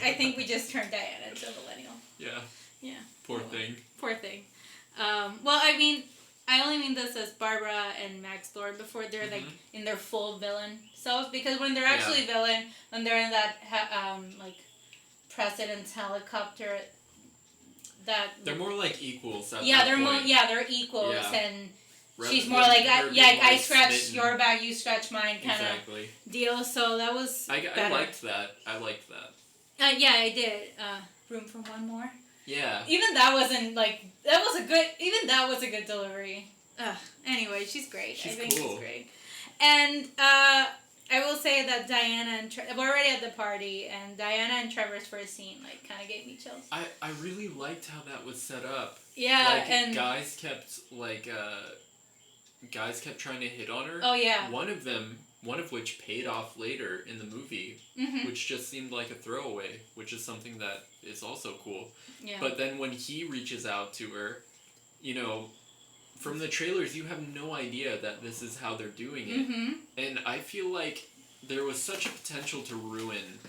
Speaker 1: I think we just turned Diana into a millennial.
Speaker 2: Yeah.
Speaker 1: Yeah.
Speaker 2: Poor thing.
Speaker 1: Poor thing. Well, I mean, I only mean this as Barbara and Max Lord before they're like in their full villain selves, because when they're actually villain, when they're in that like president's helicopter, that
Speaker 2: they're more like equals. At
Speaker 1: yeah,
Speaker 2: that
Speaker 1: they're
Speaker 2: point.
Speaker 1: more they're equals, and
Speaker 2: Rather
Speaker 1: she's more like I scratch
Speaker 2: smitten.
Speaker 1: your back, you scratch mine kind
Speaker 2: Exactly.
Speaker 1: of deal. So that was
Speaker 2: I
Speaker 1: better.
Speaker 2: liked that. I liked that.
Speaker 1: Yeah, I did. Room for one more.
Speaker 2: Yeah.
Speaker 1: Even that wasn't like that was a good. Even that was a good delivery. Anyway, she's great.
Speaker 2: She's
Speaker 1: I think
Speaker 2: cool.
Speaker 1: she's great. And I will say that Diana and we're already at the party, and Diana and Trevor's first scene like kind of gave me chills.
Speaker 2: I really liked how that was set up.
Speaker 1: Yeah,
Speaker 2: like,
Speaker 1: and
Speaker 2: guys kept trying to hit on her.
Speaker 1: Oh yeah.
Speaker 2: One of them one of which paid off later in the movie, which just seemed like a throwaway, which is something that is also cool.
Speaker 1: Yeah.
Speaker 2: But then when he reaches out to her, you know, from the trailers, you have no idea that this is how they're doing it. And I feel like there was such a potential to ruin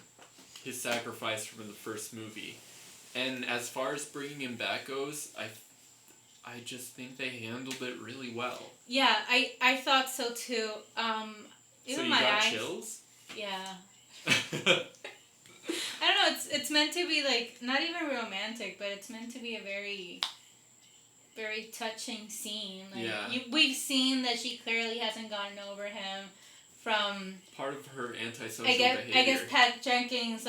Speaker 2: his sacrifice from the first movie. And as far as bringing him back goes, I just think they handled it really well.
Speaker 1: Yeah, I thought so too.
Speaker 2: So
Speaker 1: Even
Speaker 2: you
Speaker 1: my
Speaker 2: got
Speaker 1: eyes.
Speaker 2: chills?
Speaker 1: Yeah. I don't know. It's meant to be like not even romantic, but it's meant to be a very, very touching scene. Like,
Speaker 2: yeah.
Speaker 1: We've seen that she clearly hasn't gotten over him from
Speaker 2: part of her antisocial
Speaker 1: behavior.
Speaker 2: behavior.
Speaker 1: I guess Pat Jenkins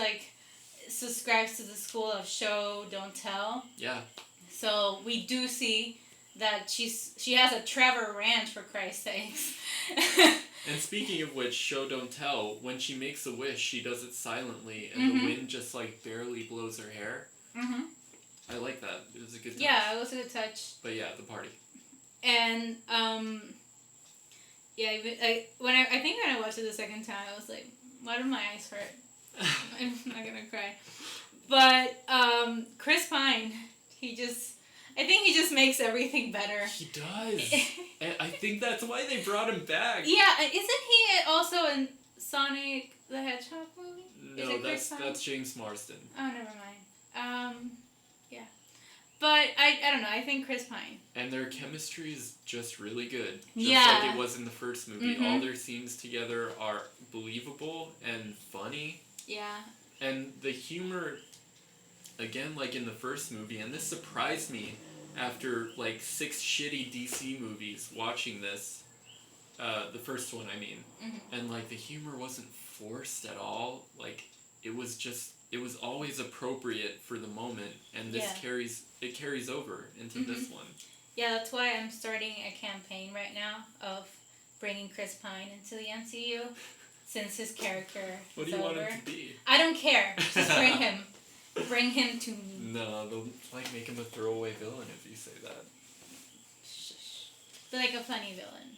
Speaker 1: subscribes to the school of show don't tell.
Speaker 2: Yeah.
Speaker 1: So we do see that she has a Trevor ranch, for Christ's sakes.
Speaker 2: And speaking of which, show don't tell, when she makes a wish, she does it silently, and the wind just barely blows her hair. I like that. It was a good touch.
Speaker 1: Yeah, it was a good touch.
Speaker 2: But yeah, the party.
Speaker 1: And yeah, I think when I watched it the second time, I was like, why do my eyes hurt? I'm not gonna cry. But Chris Pine, I think he just makes everything better.
Speaker 2: He does. And I think that's why they brought him back.
Speaker 1: Yeah, isn't he also in Sonic the Hedgehog movie?
Speaker 2: No, that's James Marsden.
Speaker 1: Oh, never mind. Yeah. But I don't know, I think Chris Pine.
Speaker 2: And their chemistry is just really good. Just
Speaker 1: yeah.
Speaker 2: like it was in the first movie. All their scenes together are believable and funny.
Speaker 1: Yeah.
Speaker 2: And the humor, again, like in the first movie, and this surprised me after 6 shitty DC movies watching this, the first one, I mean, and the humor wasn't forced at all. It was always appropriate for the moment, and this carries over into this one.
Speaker 1: Yeah, that's why I'm starting a campaign right now of bringing Chris Pine into the MCU, since his character
Speaker 2: What do
Speaker 1: is
Speaker 2: you
Speaker 1: over.
Speaker 2: want him to be?
Speaker 1: I don't care. Just bring him. Bring him to me.
Speaker 2: No, they'll make him a throwaway villain if you say that.
Speaker 1: Shh. But a funny villain,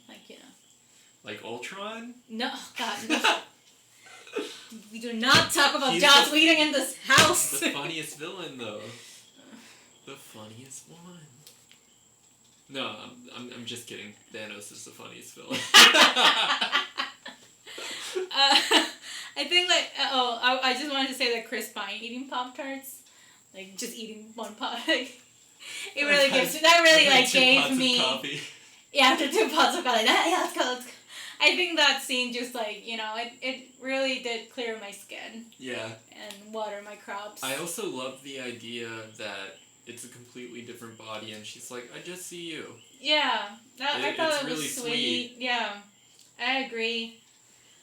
Speaker 2: Like Ultron?
Speaker 1: No, God, no. We do not talk about Joss Whedon in this house.
Speaker 2: The funniest villain, though. The funniest one. No, I'm just kidding. Thanos is the funniest villain.
Speaker 1: I think I just wanted to say that Chris Pine eating Pop-Tarts, just eating one Pop, it really gave me.
Speaker 2: Coffee.
Speaker 1: Yeah, after 2 pots of coffee, let's go. I think that scene just it really did clear my skin.
Speaker 2: Yeah.
Speaker 1: And water my crops.
Speaker 2: I also love the idea that it's a completely different body, and she's like, I just see you.
Speaker 1: Yeah, I thought it was
Speaker 2: really
Speaker 1: sweet. Yeah, I agree.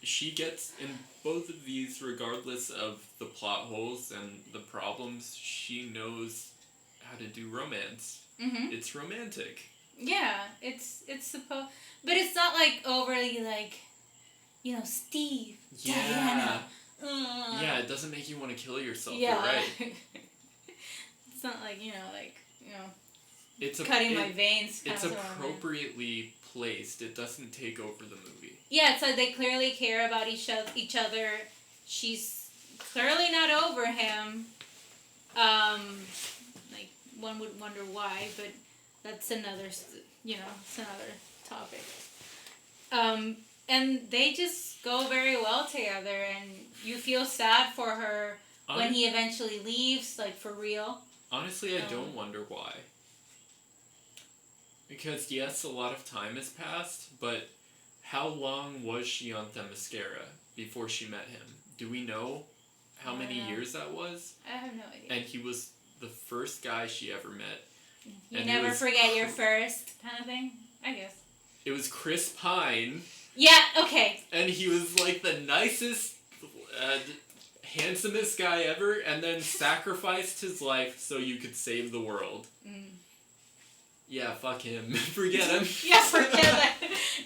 Speaker 2: She gets, in both of these, regardless of the plot holes and the problems, she knows how to do romance. It's romantic.
Speaker 1: Yeah, it's supposed, but it's not overly Steve, Diana.
Speaker 2: Yeah, it doesn't make you want to kill yourself.
Speaker 1: Yeah.
Speaker 2: You're right.
Speaker 1: It's not it's cutting my veins.
Speaker 2: It's appropriately placed. It doesn't take over the movie.
Speaker 1: Yeah, it's they clearly care about each other. She's clearly not over him. One would wonder why, but that's another, it's another topic. And they just go very well together, and you feel sad for her when he eventually leaves, for real.
Speaker 2: Honestly, I don't wonder why. Because, yes, a lot of time has passed, but how long was she on Themyscira before she met him? Do we know how many years that was?
Speaker 1: I have no idea.
Speaker 2: And he was the first guy she ever met.
Speaker 1: You never forget your first kind of thing, I guess.
Speaker 2: It was Chris Pine.
Speaker 1: Yeah, okay.
Speaker 2: And he was the nicest, handsomest guy ever, and then sacrificed his life so you could save the world. Yeah, fuck him. Forget him.
Speaker 1: Yeah, forget that.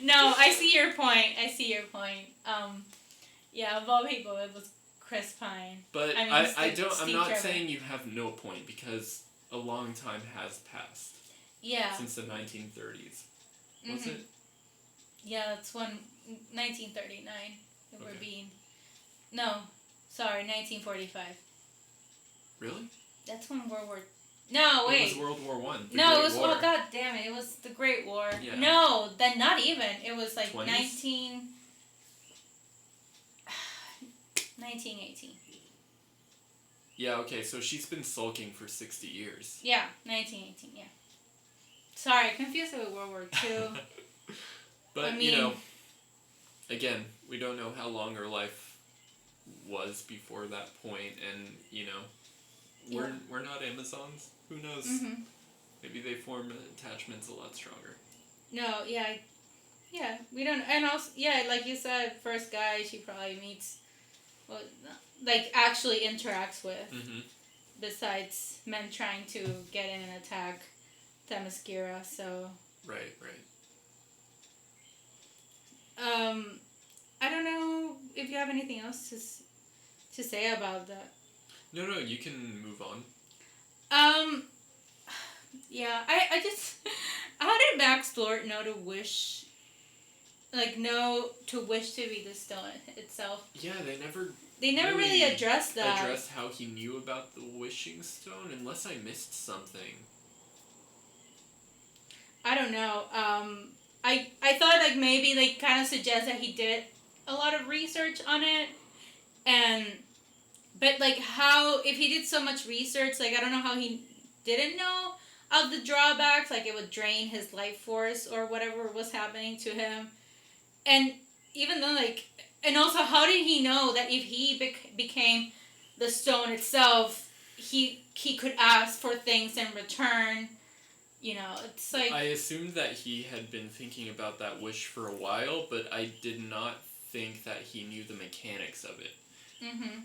Speaker 1: No, I see your point. Yeah, of all people, it was Chris Pine.
Speaker 2: But I'm not saying you have no point, because a long time has passed.
Speaker 1: Yeah.
Speaker 2: Since the 1930s. Was it?
Speaker 1: Yeah, that's when 1939. If we're
Speaker 2: Okay.
Speaker 1: being. No, sorry, 1945.
Speaker 2: Really?
Speaker 1: That's when World War. No,
Speaker 2: It
Speaker 1: wait.
Speaker 2: was World War One.
Speaker 1: No, it
Speaker 2: Great
Speaker 1: was.
Speaker 2: War.
Speaker 1: Oh, God damn it! It was the Great War.
Speaker 2: Yeah.
Speaker 1: No, then not even. It was like
Speaker 2: 20s?
Speaker 1: 1918.
Speaker 2: Yeah, okay, so she's been sulking for 60 years.
Speaker 1: Yeah, 1918. Yeah. Sorry, I confused it with World War II.
Speaker 2: But,
Speaker 1: I
Speaker 2: you
Speaker 1: mean-
Speaker 2: know, again, we don't know how long her life was before that point, and, you know, we're not Amazons. Who knows?
Speaker 1: Mhm.
Speaker 2: Maybe they form attachments a lot stronger.
Speaker 1: No, yeah, yeah. We don't, and also, yeah, like you said, first guy she probably meets, well, like actually interacts with,
Speaker 2: Mm-hmm.
Speaker 1: besides men trying to get in and attack Themyscira. So,
Speaker 2: Right, right.
Speaker 1: I don't know if you have anything else to say about that.
Speaker 2: No, you can move on.
Speaker 1: Yeah, I just, how did Max Lord know to wish, to wish to be the stone itself?
Speaker 2: Yeah, they never
Speaker 1: Really addressed that.
Speaker 2: addressed how he knew about the wishing stone, unless I missed something.
Speaker 1: I don't know. I thought like maybe they kind of suggest that he did a lot of research on it, but like how if he did so much research, like I don't know how he didn't know of the drawbacks, like it would drain his life force or whatever was happening to him, and even though like, and also how did he know that if he became the stone itself, he could ask for things in return. You know, it's like...
Speaker 2: I assumed that he had been thinking about that wish for a while, but I did not think that he knew the mechanics of it.
Speaker 1: Mm-hmm.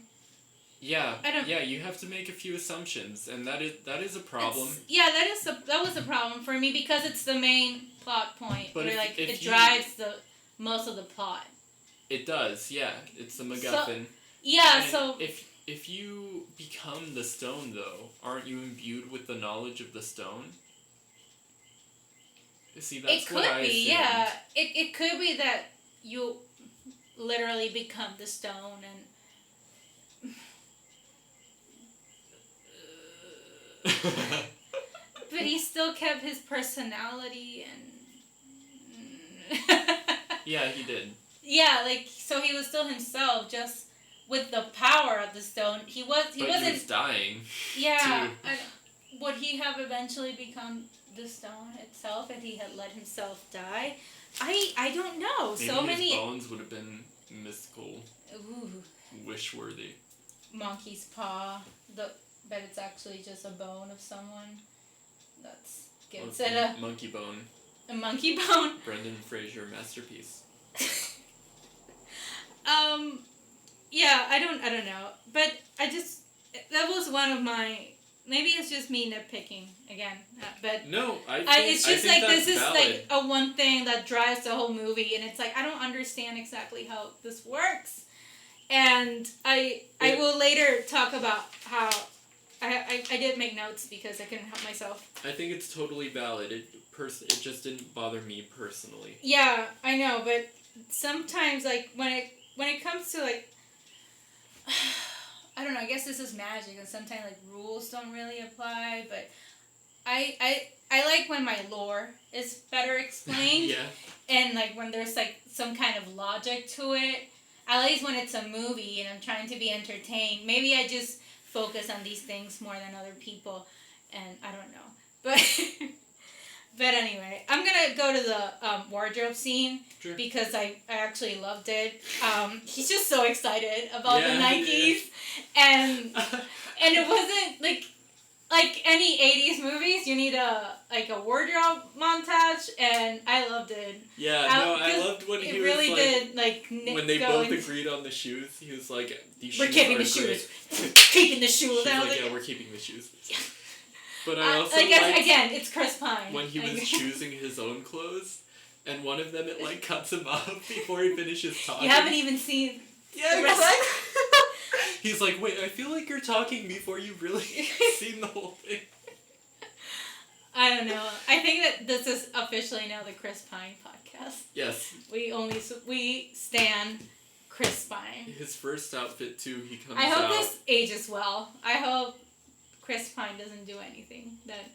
Speaker 2: Yeah,
Speaker 1: I don't...
Speaker 2: yeah, you have to make a few assumptions, and that is a problem.
Speaker 1: That was a problem for me because it's the main plot point.
Speaker 2: But
Speaker 1: where,
Speaker 2: if
Speaker 1: it
Speaker 2: you-
Speaker 1: drives the most of the plot.
Speaker 2: It does, yeah. It's the MacGuffin.
Speaker 1: Yeah,
Speaker 2: And
Speaker 1: so...
Speaker 2: If you become the stone, though, aren't you imbued with the knowledge of the stone? See, that's
Speaker 1: it could
Speaker 2: what I
Speaker 1: be,
Speaker 2: assumed.
Speaker 1: yeah. It could be that you literally become the stone and... But he still kept his personality and...
Speaker 2: Yeah, he did.
Speaker 1: Yeah, like, so he was still himself, just with the power of the stone. He wasn't...
Speaker 2: He was dying.
Speaker 1: Yeah.
Speaker 2: too.
Speaker 1: Would he have eventually become the stone itself if he had let himself die? I don't know.
Speaker 2: Maybe
Speaker 1: So
Speaker 2: his
Speaker 1: many...
Speaker 2: bones would have been mystical,
Speaker 1: Ooh.
Speaker 2: wish-worthy.
Speaker 1: Monkey's paw. But it's actually just a bone of someone. That's... Gets it a
Speaker 2: Monkey bone.
Speaker 1: monkey bone.
Speaker 2: Brendan Fraser masterpiece.
Speaker 1: Yeah, I don't know. But I just... That was one of my... Maybe it's just me nitpicking again, but
Speaker 2: No,
Speaker 1: it's just
Speaker 2: I think
Speaker 1: like
Speaker 2: that's
Speaker 1: this is
Speaker 2: valid.
Speaker 1: like a one thing that drives the whole movie, and it's like I don't understand exactly how this works, and I will later talk about how I did make notes because I couldn't help myself.
Speaker 2: I think it's totally valid. It just didn't bother me personally.
Speaker 1: Yeah, I know, but sometimes like when it comes to like. I don't know, I guess this is magic and sometimes like rules don't really apply, but I like when my lore is better explained.
Speaker 2: Yeah.
Speaker 1: And like when there's like some kind of logic to it. At least when it's a movie and I'm trying to be entertained. Maybe I just focus on these things more than other people and I don't know. But anyway, I'm gonna go to the wardrobe scene.
Speaker 2: Sure.
Speaker 1: Because I actually loved it. He's just so excited about the
Speaker 2: Yeah,
Speaker 1: Nikes, and it wasn't like any 80s movies. You need a wardrobe montage, and I loved it.
Speaker 2: Yeah, I
Speaker 1: 'cause
Speaker 2: loved when he
Speaker 1: it
Speaker 2: was
Speaker 1: really
Speaker 2: like,
Speaker 1: did
Speaker 2: when they both agreed on the shoes. He was like, "These
Speaker 1: We're
Speaker 2: shoes
Speaker 1: keeping
Speaker 2: are
Speaker 1: the
Speaker 2: great."
Speaker 1: shoes. Keeping the shoes.
Speaker 2: She's
Speaker 1: I was
Speaker 2: like, "Yeah, we're keeping the shoes."
Speaker 1: Yeah.
Speaker 2: But I also
Speaker 1: I guess
Speaker 2: liked
Speaker 1: again, it's Chris Pine.
Speaker 2: when he was choosing his own clothes, and one of them it like cuts him off before he finishes talking.
Speaker 1: You haven't even seen.
Speaker 2: Yeah,
Speaker 1: the rest.
Speaker 2: exactly. He's like, "Wait, I feel like you're talking before you've really seen the whole thing."
Speaker 1: I don't know. I think that this is officially now the Chris Pine podcast.
Speaker 2: Yes.
Speaker 1: We stand Chris Pine.
Speaker 2: His first outfit too. He comes.
Speaker 1: I hope
Speaker 2: out.
Speaker 1: this ages well. I hope Chris Pine doesn't do anything that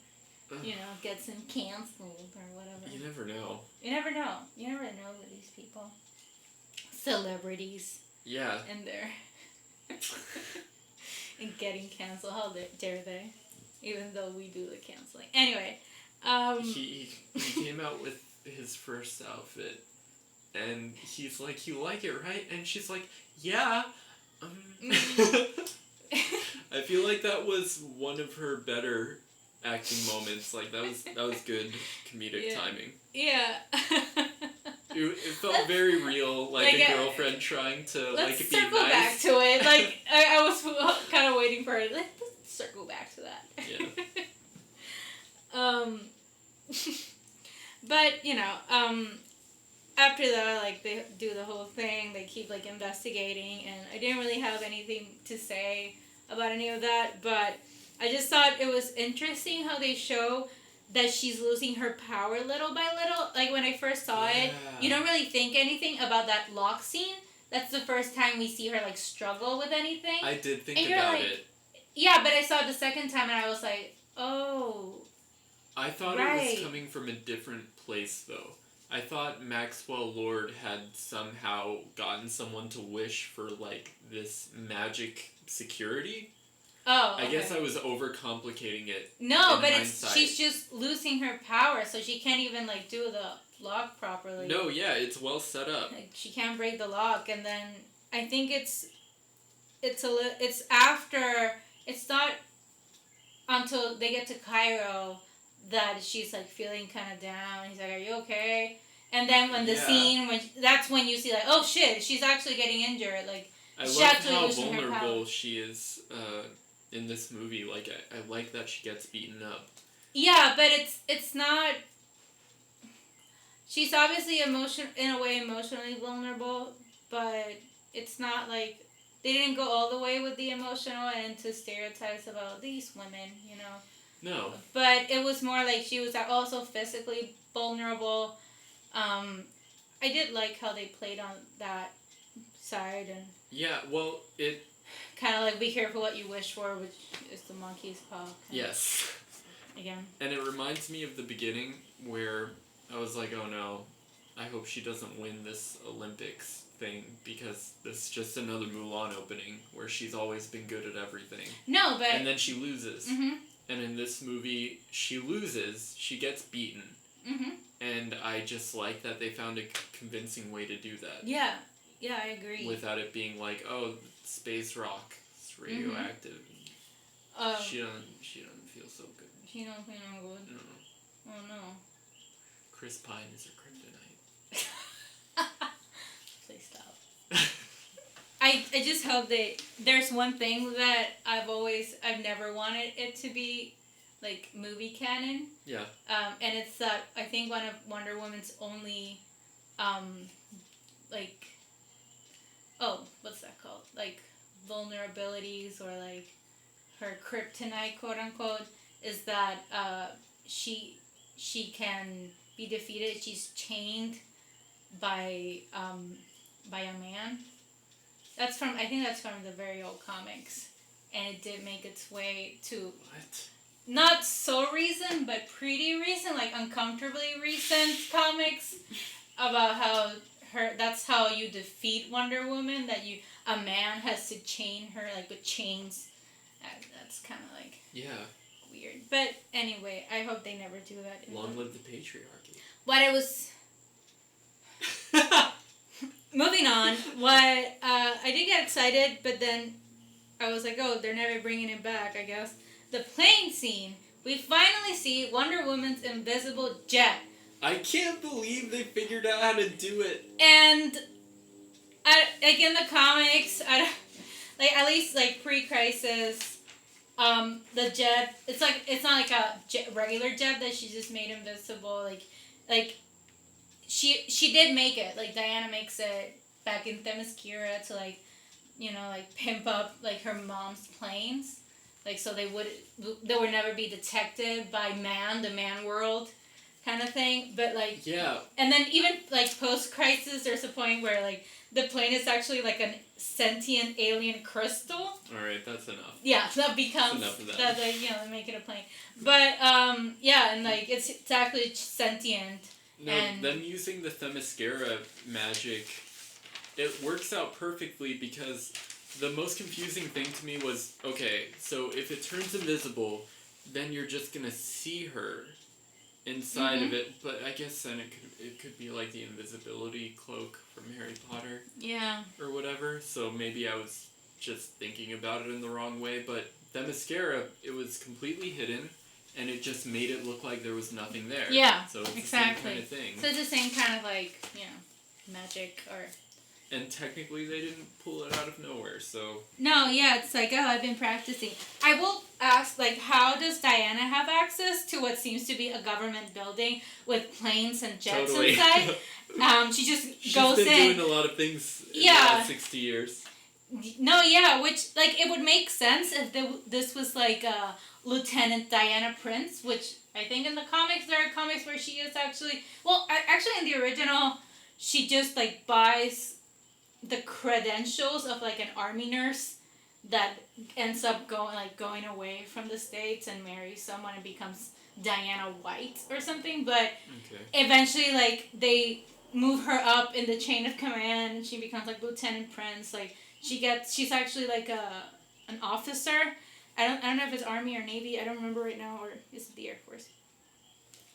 Speaker 1: gets him canceled or whatever.
Speaker 2: You never know.
Speaker 1: You never know. You never know with these people. Celebrities.
Speaker 2: Yeah.
Speaker 1: And they're and getting canceled. How dare they? Even though we do the canceling. Anyway.
Speaker 2: He came out with his first outfit, and he's like, "You like it, right?" And she's like, "Yeah." I feel like that was one of her better acting moments. Like that was good comedic timing.
Speaker 1: Yeah.
Speaker 2: It felt very real, like a girlfriend trying to be nice.
Speaker 1: Let's circle back to it. Like I was kind of waiting for it. Let's circle back to that.
Speaker 2: Yeah.
Speaker 1: But after that, like they do the whole thing. They keep like investigating, and I didn't really have anything to say about any of that. But I just thought it was interesting how they show that she's losing her power little by little. Like when I first saw it, you don't really think anything about that lock scene. That's the first time we see her like struggle with anything.
Speaker 2: I did think about it.
Speaker 1: Yeah, but I saw it the second time and I was like, oh.
Speaker 2: I thought it was coming from a different place though. I thought Maxwell Lord had somehow gotten someone to wish for like this magic security.
Speaker 1: Oh, okay.
Speaker 2: I guess I was overcomplicating it.
Speaker 1: No, but she's just losing her power, so she can't even like do the lock properly.
Speaker 2: No, yeah, it's well set up.
Speaker 1: Like, she can't break the lock, and then I think it's after, it's not until they get to Cairo that she's like feeling kind of down. He's like, "Are you okay?" And then when the scene that's when you see like, oh shit, she's actually getting injured. Like
Speaker 2: I love how vulnerable she is in this movie. Like I like that she gets beaten up. Yeah,
Speaker 1: but it's not. She's obviously emotionally vulnerable, but it's not like they didn't go all the way with the emotional and into stereotypes about these women,
Speaker 2: No.
Speaker 1: But it was more like she was also physically vulnerable. I did like how they played on that side and.
Speaker 2: Yeah, well, it.
Speaker 1: Kind of like be careful what you wish for, which is the monkey's paw.
Speaker 2: Yes.
Speaker 1: Again.
Speaker 2: And it reminds me of the beginning where I was like, oh no, I hope she doesn't win this Olympics thing because this is just another Mulan opening where she's always been good at everything.
Speaker 1: No, but...
Speaker 2: And then she loses.
Speaker 1: Mm-hmm.
Speaker 2: And in this movie, she loses, she gets beaten.
Speaker 1: Mm-hmm.
Speaker 2: And I just like that they found a convincing way to do that.
Speaker 1: Yeah. Yeah, I agree.
Speaker 2: Without it being like, oh, space rock, it's radioactive.
Speaker 1: Mm-hmm.
Speaker 2: She doesn't feel so good.
Speaker 1: She don't feel no good?
Speaker 2: No.
Speaker 1: Oh, no.
Speaker 2: Chris Pine is her kryptonite.
Speaker 1: Please stop. I just hope there's one thing that I've never wanted it to be, like, movie canon.
Speaker 2: Yeah.
Speaker 1: And it's that I think one of Wonder Woman's only, like, what's that called? Like, vulnerabilities or, like, her kryptonite, quote unquote, is that she can be defeated. She's chained by a man. I think that's from the very old comics, and it did make its way to
Speaker 2: what? Not
Speaker 1: so recent, but pretty recent, like uncomfortably recent comics about how that's how you defeat Wonder Woman. That a man has to chain her like with chains. That's kind of like weird. But anyway, I hope they never do that.
Speaker 2: Long live the patriarchy.
Speaker 1: What it was. Moving on, I did get excited, but then I was like, oh, they're never bringing it back, I guess. The plane scene. We finally see Wonder Woman's invisible jet.
Speaker 2: I can't believe they figured out how to do it.
Speaker 1: And, like in the comics, like at least like pre-crisis, the jet, it's not like a regular jet that she just made invisible, like she did make it, like Diana makes it back in Themyscira to like pimp up like her mom's planes, like so they would never be detected by the man world, kind of thing. But like
Speaker 2: Yeah.
Speaker 1: And then even like post crisis, there's a point where like the plane is actually like a sentient alien crystal.
Speaker 2: All right, that's enough.
Speaker 1: Yeah, that becomes
Speaker 2: enough of that.
Speaker 1: They make it a plane. But yeah, and like it's actually sentient.
Speaker 2: No, them using the Themyscira magic, it works out perfectly because the most confusing thing to me was, okay, so if it turns invisible, then you're just gonna see her inside of it, but I guess then it could be like the invisibility cloak from Harry Potter.
Speaker 1: Yeah.
Speaker 2: Or whatever, so maybe I was just thinking about it in the wrong way, but Themyscira, it was completely hidden, and it just made it look like there was nothing there.
Speaker 1: Yeah,
Speaker 2: so it's
Speaker 1: exactly.
Speaker 2: the same kind of thing.
Speaker 1: So it's the same kind of like, magic or...
Speaker 2: And technically they didn't pull it out of nowhere, so...
Speaker 1: No, yeah, it's like, oh, I've been practicing. I will ask, like, how does Diana have access to what seems to be a government building with planes and jets inside? She just goes in.
Speaker 2: She's been doing a lot of things in the last 60 years.
Speaker 1: No, yeah, which, like, it would make sense if this was, like, Lieutenant Diana Prince, which I think in the comics, there are comics where she is actually... Well, actually in the original, she just, like, buys the credentials of, like, an army nurse that ends up going away from the States and marries someone and becomes Diana White or something, but eventually, like, they move her up in the chain of command and she becomes, like, Lieutenant Prince. Like, she's actually, like, an officer. I don't know if it's Army or Navy, I don't remember right now, or is it the Air Force?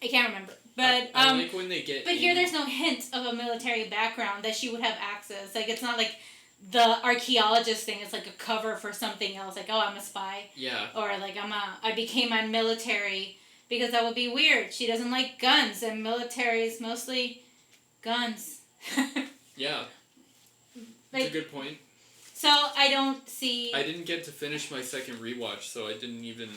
Speaker 1: I can't remember. But
Speaker 2: I like when they get...
Speaker 1: But here there's no hint of a military background that she would have access. Like, it's not like the archaeologist thing is like a cover for something else. Like, oh, I'm a spy.
Speaker 2: Yeah.
Speaker 1: Or like, I became a military, because that would be weird. She doesn't like guns, and military is mostly guns.
Speaker 2: Yeah.
Speaker 1: Like,
Speaker 2: that's a good point.
Speaker 1: So I don't see...
Speaker 2: I didn't get to finish my second rewatch, so I didn't even...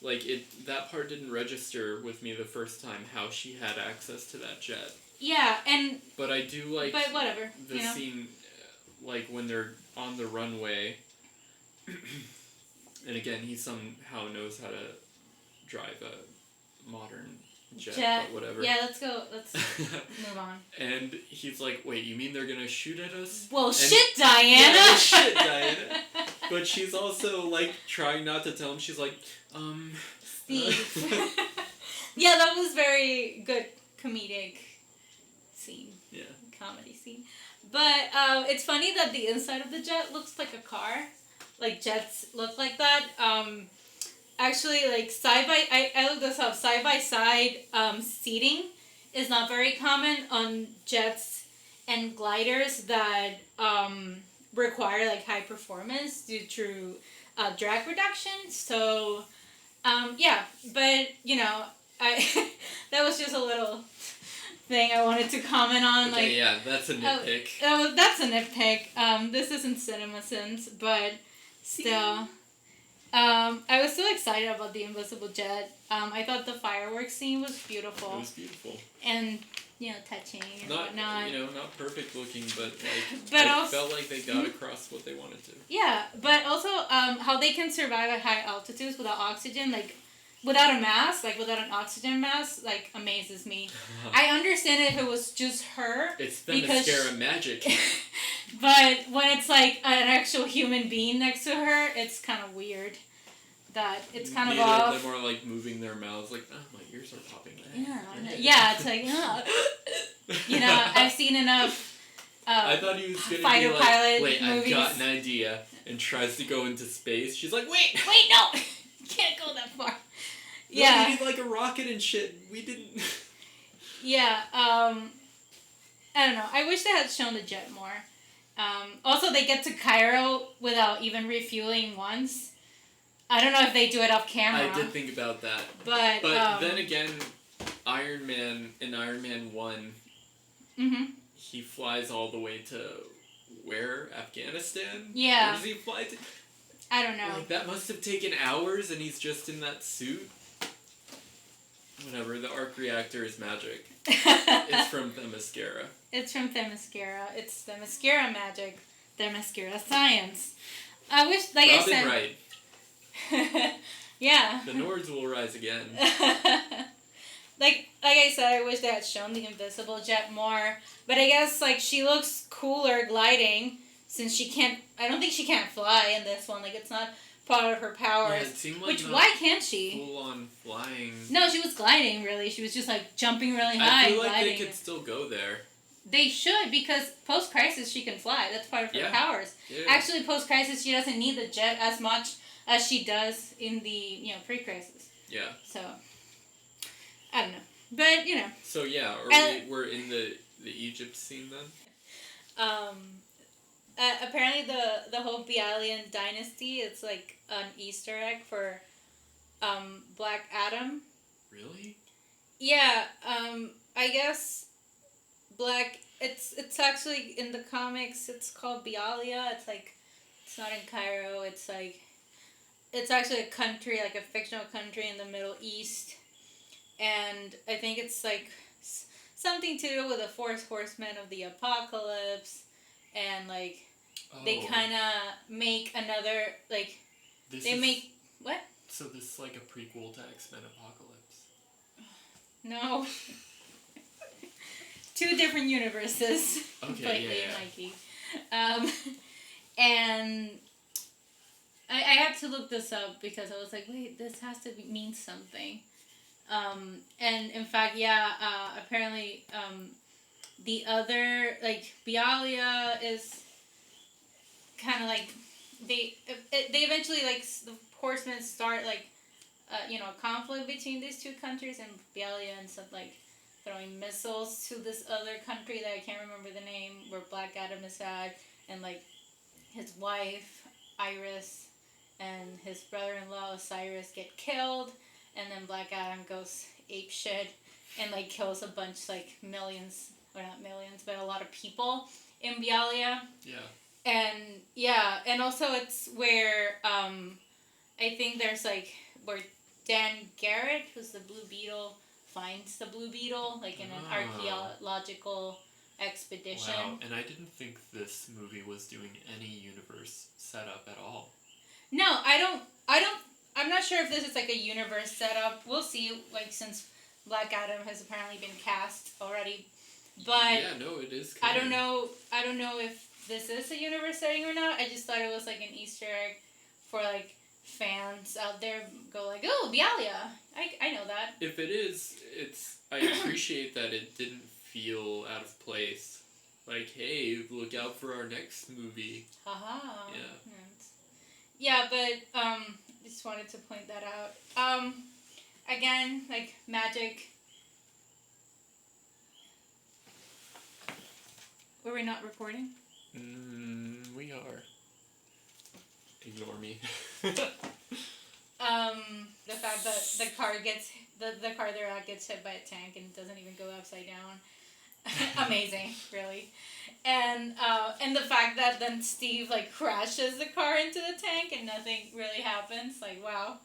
Speaker 2: Like, that part didn't register with me the first time, how she had access to that jet.
Speaker 1: Yeah, and...
Speaker 2: But I do like...
Speaker 1: But whatever,
Speaker 2: the scene, like, when they're on the runway, and again, he somehow knows how to drive a modern jet. But whatever.
Speaker 1: Yeah, let's move on.
Speaker 2: And he's like, wait, you mean they're gonna shoot at us?
Speaker 1: Well, shit, Diana!
Speaker 2: Yeah, shit, Diana! But she's also, like, trying not to tell him. She's like,
Speaker 1: Steve. Yeah, that was very good comedic scene.
Speaker 2: Yeah.
Speaker 1: Comedy scene. But it's funny that the inside of the jet looks like a car. Like, jets look like that. Actually, like, I looked this up. Side-by-side seating is not very common on jets and gliders that require, like, high performance due to drag reduction. So, yeah. But, that was just a little thing I wanted to comment on.
Speaker 2: Okay,
Speaker 1: like,
Speaker 2: yeah, that's a nitpick.
Speaker 1: That's a nitpick. This isn't CinemaSins, but still... I was so excited about the invisible jet. I thought the fireworks scene was beautiful.
Speaker 2: It was beautiful.
Speaker 1: And, touching and whatnot.
Speaker 2: Not perfect looking, but, like,
Speaker 1: but
Speaker 2: I felt like they got across what they wanted to.
Speaker 1: Yeah, but also, how they can survive at high altitudes without oxygen, like, without a mask, like, without an oxygen mask, like, amazes me. I understand if it was just her.
Speaker 2: It's Themyscira magic.
Speaker 1: But when it's, like, an actual human being next to her, it's kind of weird. That it's kind of off.
Speaker 2: Neither of them are, like, moving their mouths, like, oh, my ears are popping out.
Speaker 1: Yeah, it's like, I've seen enough
Speaker 2: I thought he was going to be like, wait, movies. I've got an idea, and tries to go into space. She's like, wait,
Speaker 1: no! You can't go that far.
Speaker 2: Yeah. We need, like, a rocket and shit. We didn't...
Speaker 1: Yeah, I don't know. I wish they had shown the jet more. Also, they get to Cairo without even refueling once. I don't know if they do it off camera.
Speaker 2: I did think about that.
Speaker 1: But
Speaker 2: then again, Iron Man, in Iron Man 1, he flies all the way to where? Afghanistan?
Speaker 1: Yeah.
Speaker 2: Where does he fly to?
Speaker 1: I don't know.
Speaker 2: Like, that must have taken hours and he's just in that suit. Whatever, the arc reactor is magic. It's from Themyscira.
Speaker 1: It's from Themyscira. It's Themyscira magic. Themyscira science. I wish, like
Speaker 2: Robin
Speaker 1: I said...
Speaker 2: Wright.
Speaker 1: Yeah.
Speaker 2: The Nords will rise again.
Speaker 1: Like I said, I wish they had shown the invisible jet more. But I guess like she looks cooler gliding since she can't. I don't think she can't fly in this one. Like it's not part of her powers.
Speaker 2: Yeah, it seemed like
Speaker 1: Why can't she?
Speaker 2: Full on flying.
Speaker 1: No, she was gliding. Really, she was just like jumping really high.
Speaker 2: I feel like
Speaker 1: gliding.
Speaker 2: they could still go there.
Speaker 1: They should, because post-crisis she can fly. That's part of her powers.
Speaker 2: Yeah.
Speaker 1: Actually, post-crisis she doesn't need the jet as much as she does in the pre-crisis.
Speaker 2: Yeah.
Speaker 1: So, I don't know. But,
Speaker 2: So, yeah, we're in the Egypt scene then?
Speaker 1: Apparently the whole Bialian dynasty, it's like an Easter egg for Black Adam.
Speaker 2: Really?
Speaker 1: Yeah, I guess it's actually in the comics it's called Bialia. It's not in Cairo. It's actually a country, like a fictional country in the Middle East, and I think it's like something to do with the four horsemen of the apocalypse, and like they kind of make another like make what?
Speaker 2: So this is like a prequel to X-Men Apocalypse.
Speaker 1: No. Two different universes.
Speaker 2: Okay, yeah.
Speaker 1: Mikey. And I had to look this up because I was like, wait, this has to mean something. And in fact, apparently, the other, like, Bialia is kind of like, they eventually, like, the horsemen start, like, a conflict between these two countries, and Bialia ends up, like, throwing missiles to this other country that I can't remember the name, where Black Adam is at, and like his wife Iris and his brother-in-law Osiris get killed, and then Black Adam goes apeshit and like kills a bunch, like millions, or not millions, but a lot of people in Bialia. And also it's where I think there's like where Dan Garrett, who's the Blue Beetle, finds the Blue Beetle, like in an archaeological expedition.
Speaker 2: Wow, and I didn't think this movie was doing any universe setup at all.
Speaker 1: No, I'm not sure if this is like a universe setup. We'll see, like, since Black Adam has apparently been cast already. But
Speaker 2: yeah, no, it is
Speaker 1: canon. I don't know if this is a universe setting or not. I just thought it was like an Easter egg for like fans out there go like, oh, Bialia. I know that.
Speaker 2: If it is, I appreciate that it didn't feel out of place. Like, hey, look out for our next movie.
Speaker 1: Haha. Yeah. Yeah, but just wanted to point that out. Again, like magic. Were we not recording?
Speaker 2: We are. Ignore me.
Speaker 1: The fact that the car they're at gets hit by a tank and doesn't even go upside down. Amazing, really. And the fact that then Steve like crashes the car into the tank and nothing really happens. Like, wow.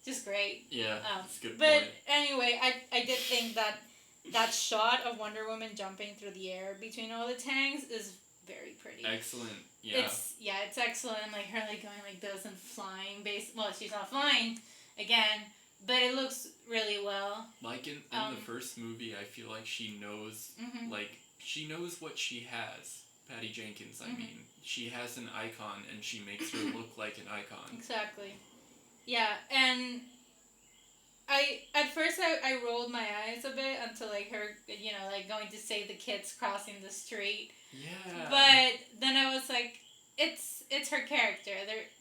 Speaker 1: Just great.
Speaker 2: Yeah, that's a good
Speaker 1: but
Speaker 2: point.
Speaker 1: Anyway, I did think that shot of Wonder Woman jumping through the air between all the tanks is very pretty.
Speaker 2: Excellent. Yeah.
Speaker 1: It's excellent. Like her like going like this and flying. Well, she's not flying again, but it looks really well.
Speaker 2: Like in the first movie, I feel like she knows she knows what she has. Patty Jenkins, I mean, she has an icon and she makes her look like an icon.
Speaker 1: Exactly. Yeah, and at first I rolled my eyes a bit until like her, like going to save the kids crossing the street.
Speaker 2: Yeah.
Speaker 1: But then I was like, it's her character.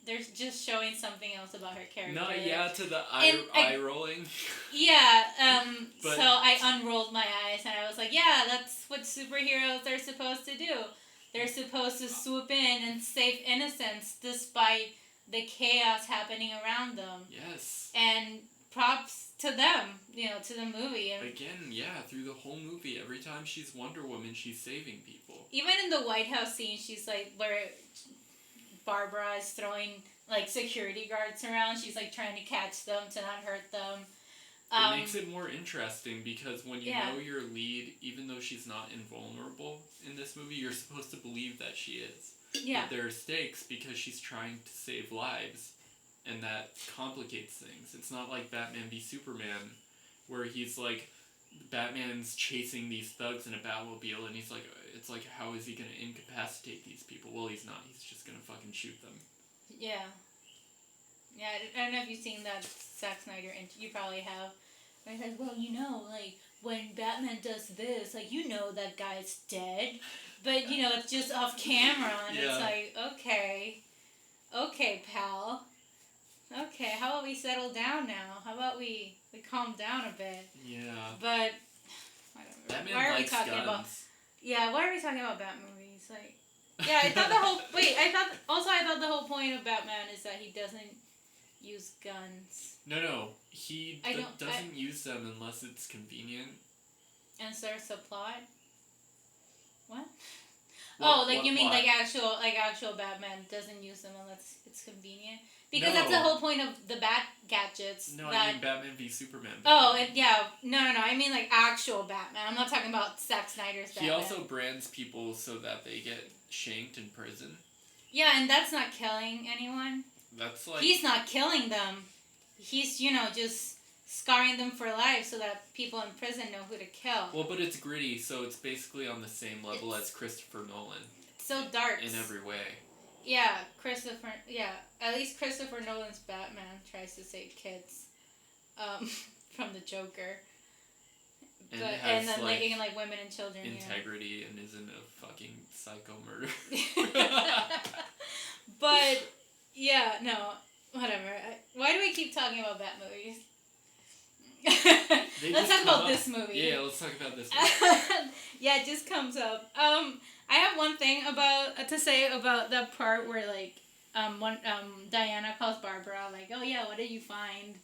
Speaker 1: They're just showing something else about her character.
Speaker 2: No, yeah, to the eye rolling.
Speaker 1: Yeah. So I unrolled my eyes and I was like, yeah, that's what superheroes are supposed to do. They're supposed to swoop in and save innocents despite the chaos happening around them.
Speaker 2: Yes.
Speaker 1: And props to them, to the movie. And
Speaker 2: again, yeah, through the whole movie, every time she's Wonder Woman, she's saving people.
Speaker 1: Even in the White House scene, she's like, where Barbara is throwing like security guards around, she's like trying to catch them to not hurt them.
Speaker 2: It makes it more interesting because when you know your lead, even though she's not invulnerable in this movie, you're supposed to believe that she is.
Speaker 1: Yeah.
Speaker 2: But there are stakes because she's trying to save lives. and that complicates things. It's not like Batman v Superman, where he's like, Batman's chasing these thugs in a Batmobile, and he's like, it's like, how is he gonna incapacitate these people? Well, he's not. He's just gonna fucking shoot them.
Speaker 1: Yeah. Yeah, I don't know if you've seen that Zack Snyder, and you probably have. And he says, well, like, when Batman does this, like, that guy's dead, but, it's just off camera, and it's like, okay, pal. Okay, how about we settle down now? How about we calm down a bit?
Speaker 2: Yeah.
Speaker 1: But,
Speaker 2: Batman
Speaker 1: why are
Speaker 2: likes
Speaker 1: we talking
Speaker 2: guns.
Speaker 1: about... Yeah, why are we talking about Bat movies? Like, yeah, I thought the whole point of Batman is that he doesn't use guns.
Speaker 2: No, he doesn't use them unless it's convenient.
Speaker 1: And there's a plot? What?
Speaker 2: You
Speaker 1: mean
Speaker 2: plot?
Speaker 1: actual Batman doesn't use them unless it's convenient? Because that's the whole point of the Bat gadgets.
Speaker 2: No, I mean Batman v Superman.
Speaker 1: Oh, no, I mean like actual Batman. I'm not talking about Zack Snyder's Batman.
Speaker 2: He also brands people so that they get shanked in prison.
Speaker 1: Yeah, and that's not killing anyone.
Speaker 2: That's like...
Speaker 1: He's not killing them. He's, just scarring them for life so that people in prison know who to kill.
Speaker 2: Well, but it's gritty, so it's basically on the same level as Christopher Nolan.
Speaker 1: It's so dark.
Speaker 2: In every way.
Speaker 1: Yeah, at least Christopher Nolan's Batman tries to save kids from the Joker. And then women and children.
Speaker 2: Integrity and isn't a fucking psycho murder.
Speaker 1: But, yeah, no, whatever. Why do we keep talking about Bat movies? Let's talk about this movie.
Speaker 2: Yeah, let's talk about this movie.
Speaker 1: Yeah, it just comes up. I have one thing to say about that part where Diana calls Barbara like, oh yeah, what did you find?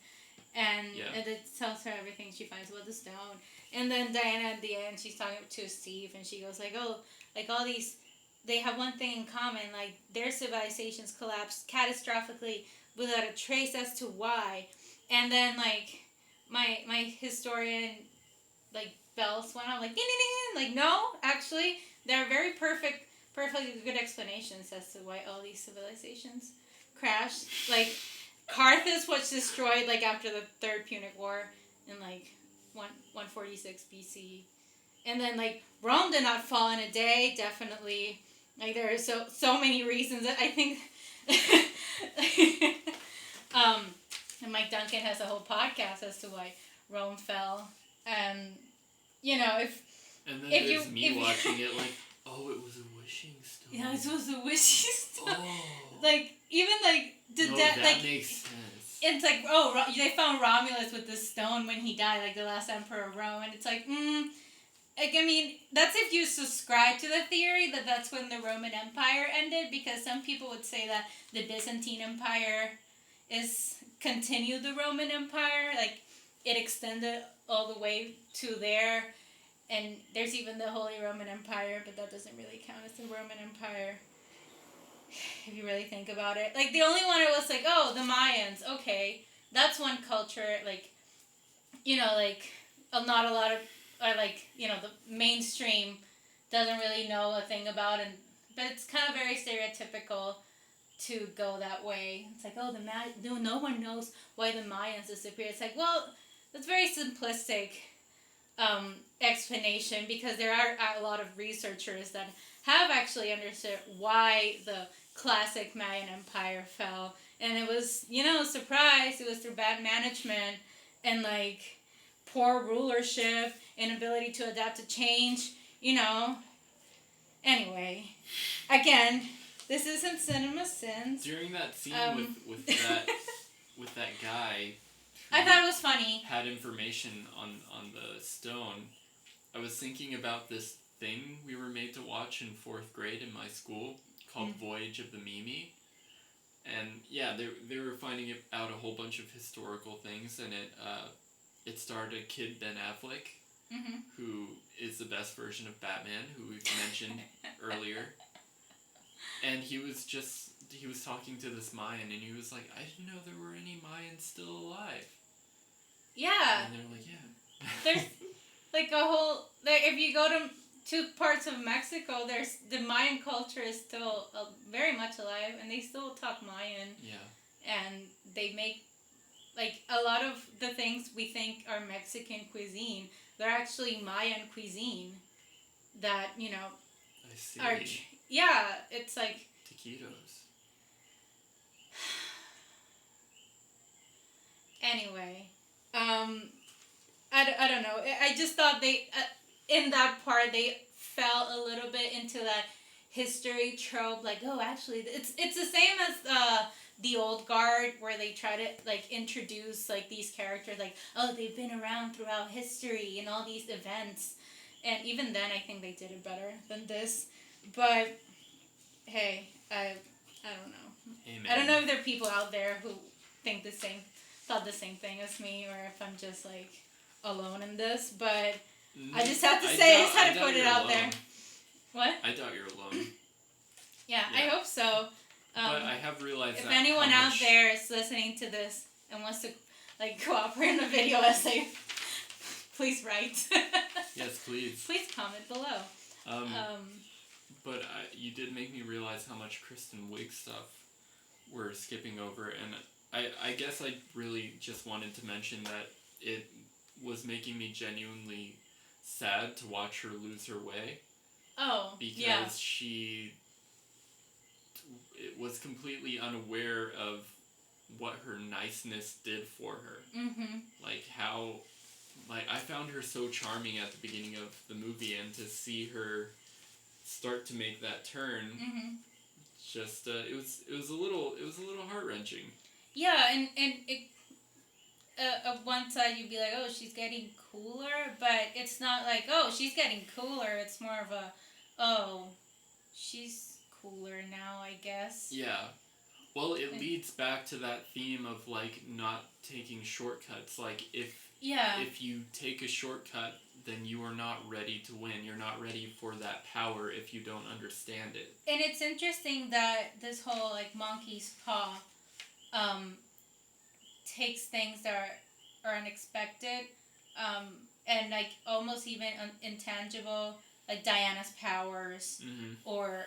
Speaker 1: And it tells her everything she finds about the stone. And then Diana at the end, she's talking to Steve, and she goes like, oh, like all these, they have one thing in common, like their civilizations collapsed catastrophically without a trace as to why. And then like my historian like bells went on like ding, ding, ding, like no, actually there are perfectly good explanations as to why all these civilizations crashed. Like Carthage was destroyed like after the Third Punic War in like 146 BC, and then like Rome did not fall in a day. Definitely, like there are so many reasons that I think. And Mike Duncan has a whole podcast as to why Rome fell, and if
Speaker 2: there's me watching it like, oh, it was a wishing stone.
Speaker 1: Yeah, it was a wishing stone.
Speaker 2: Oh.
Speaker 1: Like even like
Speaker 2: that makes sense.
Speaker 1: It's like they found Romulus with this stone when he died, like the last emperor of Rome, and it's like like I mean that's if you subscribe to the theory that that's when the Roman Empire ended, because some people would say that the Byzantine Empire continued the Roman Empire, like it extended all the way to there, and there's even the Holy Roman Empire, but that doesn't really count as the Roman Empire if you really think about it. Like the only one it was like, oh, the Mayans, okay, that's one culture, like not a lot of the mainstream doesn't really know a thing about, but it's kind of very stereotypical to go that way. It's like, oh, no one knows why the Mayans disappeared. It's like, well, that's very simplistic explanation, because there are a lot of researchers that have actually understood why the classic Mayan Empire fell, and it was, surprise, it was through bad management and like poor rulership, inability to adapt to change, Anyway, again, this isn't Cinema Sins.
Speaker 2: During that scene with that guy,
Speaker 1: I thought it was funny.
Speaker 2: Had information on the stone. I was thinking about this thing we were made to watch in 4th grade in my school called Voyage of the Mimi. And yeah, they were finding out a whole bunch of historical things, and it starred a kid, Ben Affleck, who is the best version of Batman, who we've mentioned earlier. And he was talking to this Mayan, and he was like, I didn't know there were any Mayans still alive.
Speaker 1: Yeah.
Speaker 2: And they're like, yeah.
Speaker 1: There's like a whole, if you go to parts of Mexico, there's the Mayan culture is still very much alive, and they still talk Mayan.
Speaker 2: Yeah.
Speaker 1: And they make, like, a lot of the things we think are Mexican cuisine, they're actually Mayan cuisine that,
Speaker 2: I see.
Speaker 1: are, yeah, it's like...
Speaker 2: Taquitos.
Speaker 1: Anyway, I don't know. I just thought they, in that part, they fell a little bit into that history trope. Like, oh, actually, it's the same as the Old Guard, where they try to, like, introduce, like, these characters, like, oh, they've been around throughout history and all these events. And even then, I think they did it better than this. But, hey, I don't know.
Speaker 2: Amen.
Speaker 1: I don't know if there are people out there who thought the same thing as me, or if I'm just, like, alone in this, but I just have to say, I just had to put it out there. What?
Speaker 2: I doubt you're alone.
Speaker 1: Yeah, I hope so.
Speaker 2: But I have realized
Speaker 1: if
Speaker 2: that
Speaker 1: anyone out there is listening to this and wants to, like, cooperate in a video essay, please write.
Speaker 2: Yes, please.
Speaker 1: Please comment below.
Speaker 2: But you did make me realize how much Kristen Wiig stuff we're skipping over, and I guess I really just wanted to mention that it was making me genuinely sad to watch her lose her way.
Speaker 1: Oh,
Speaker 2: because
Speaker 1: yeah.
Speaker 2: she was completely unaware of what her niceness did for her.
Speaker 1: Mm-hmm.
Speaker 2: Like how, like I found her so charming at the beginning of the movie, and to see her start to make that turn,
Speaker 1: mm-hmm.
Speaker 2: just it was a little heart-wrenching.
Speaker 1: Yeah, and it. Of one side, you'd be like, oh, she's getting cooler, but it's not like, oh, she's getting cooler. It's more of a, oh, she's cooler now, I guess.
Speaker 2: Yeah. Well, it leads back to that theme of, like, not taking shortcuts. Like, if you take a shortcut, then you are not ready to win. You're not ready for that power if you don't understand it.
Speaker 1: And it's interesting that this whole, like, monkey's paw, takes things that are unexpected, and, like, almost even intangible, like Diana's powers,
Speaker 2: mm-hmm.
Speaker 1: or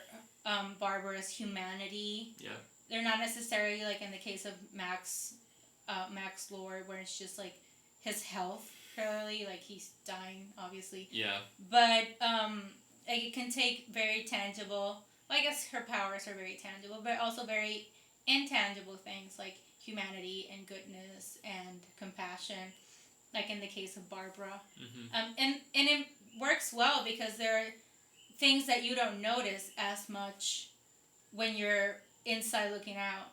Speaker 1: Barbara's humanity.
Speaker 2: Yeah.
Speaker 1: They're not necessarily, like, in the case of Max Lord, where it's just, like, his health, clearly, like, he's dying, obviously.
Speaker 2: Yeah.
Speaker 1: But, like, it can take very tangible, well, I guess her powers are very tangible, but also very intangible things, like humanity and goodness and compassion, like in the case of Barbara.
Speaker 2: Mm-hmm.
Speaker 1: And it works well because there are things that you don't notice as much when you're inside looking out.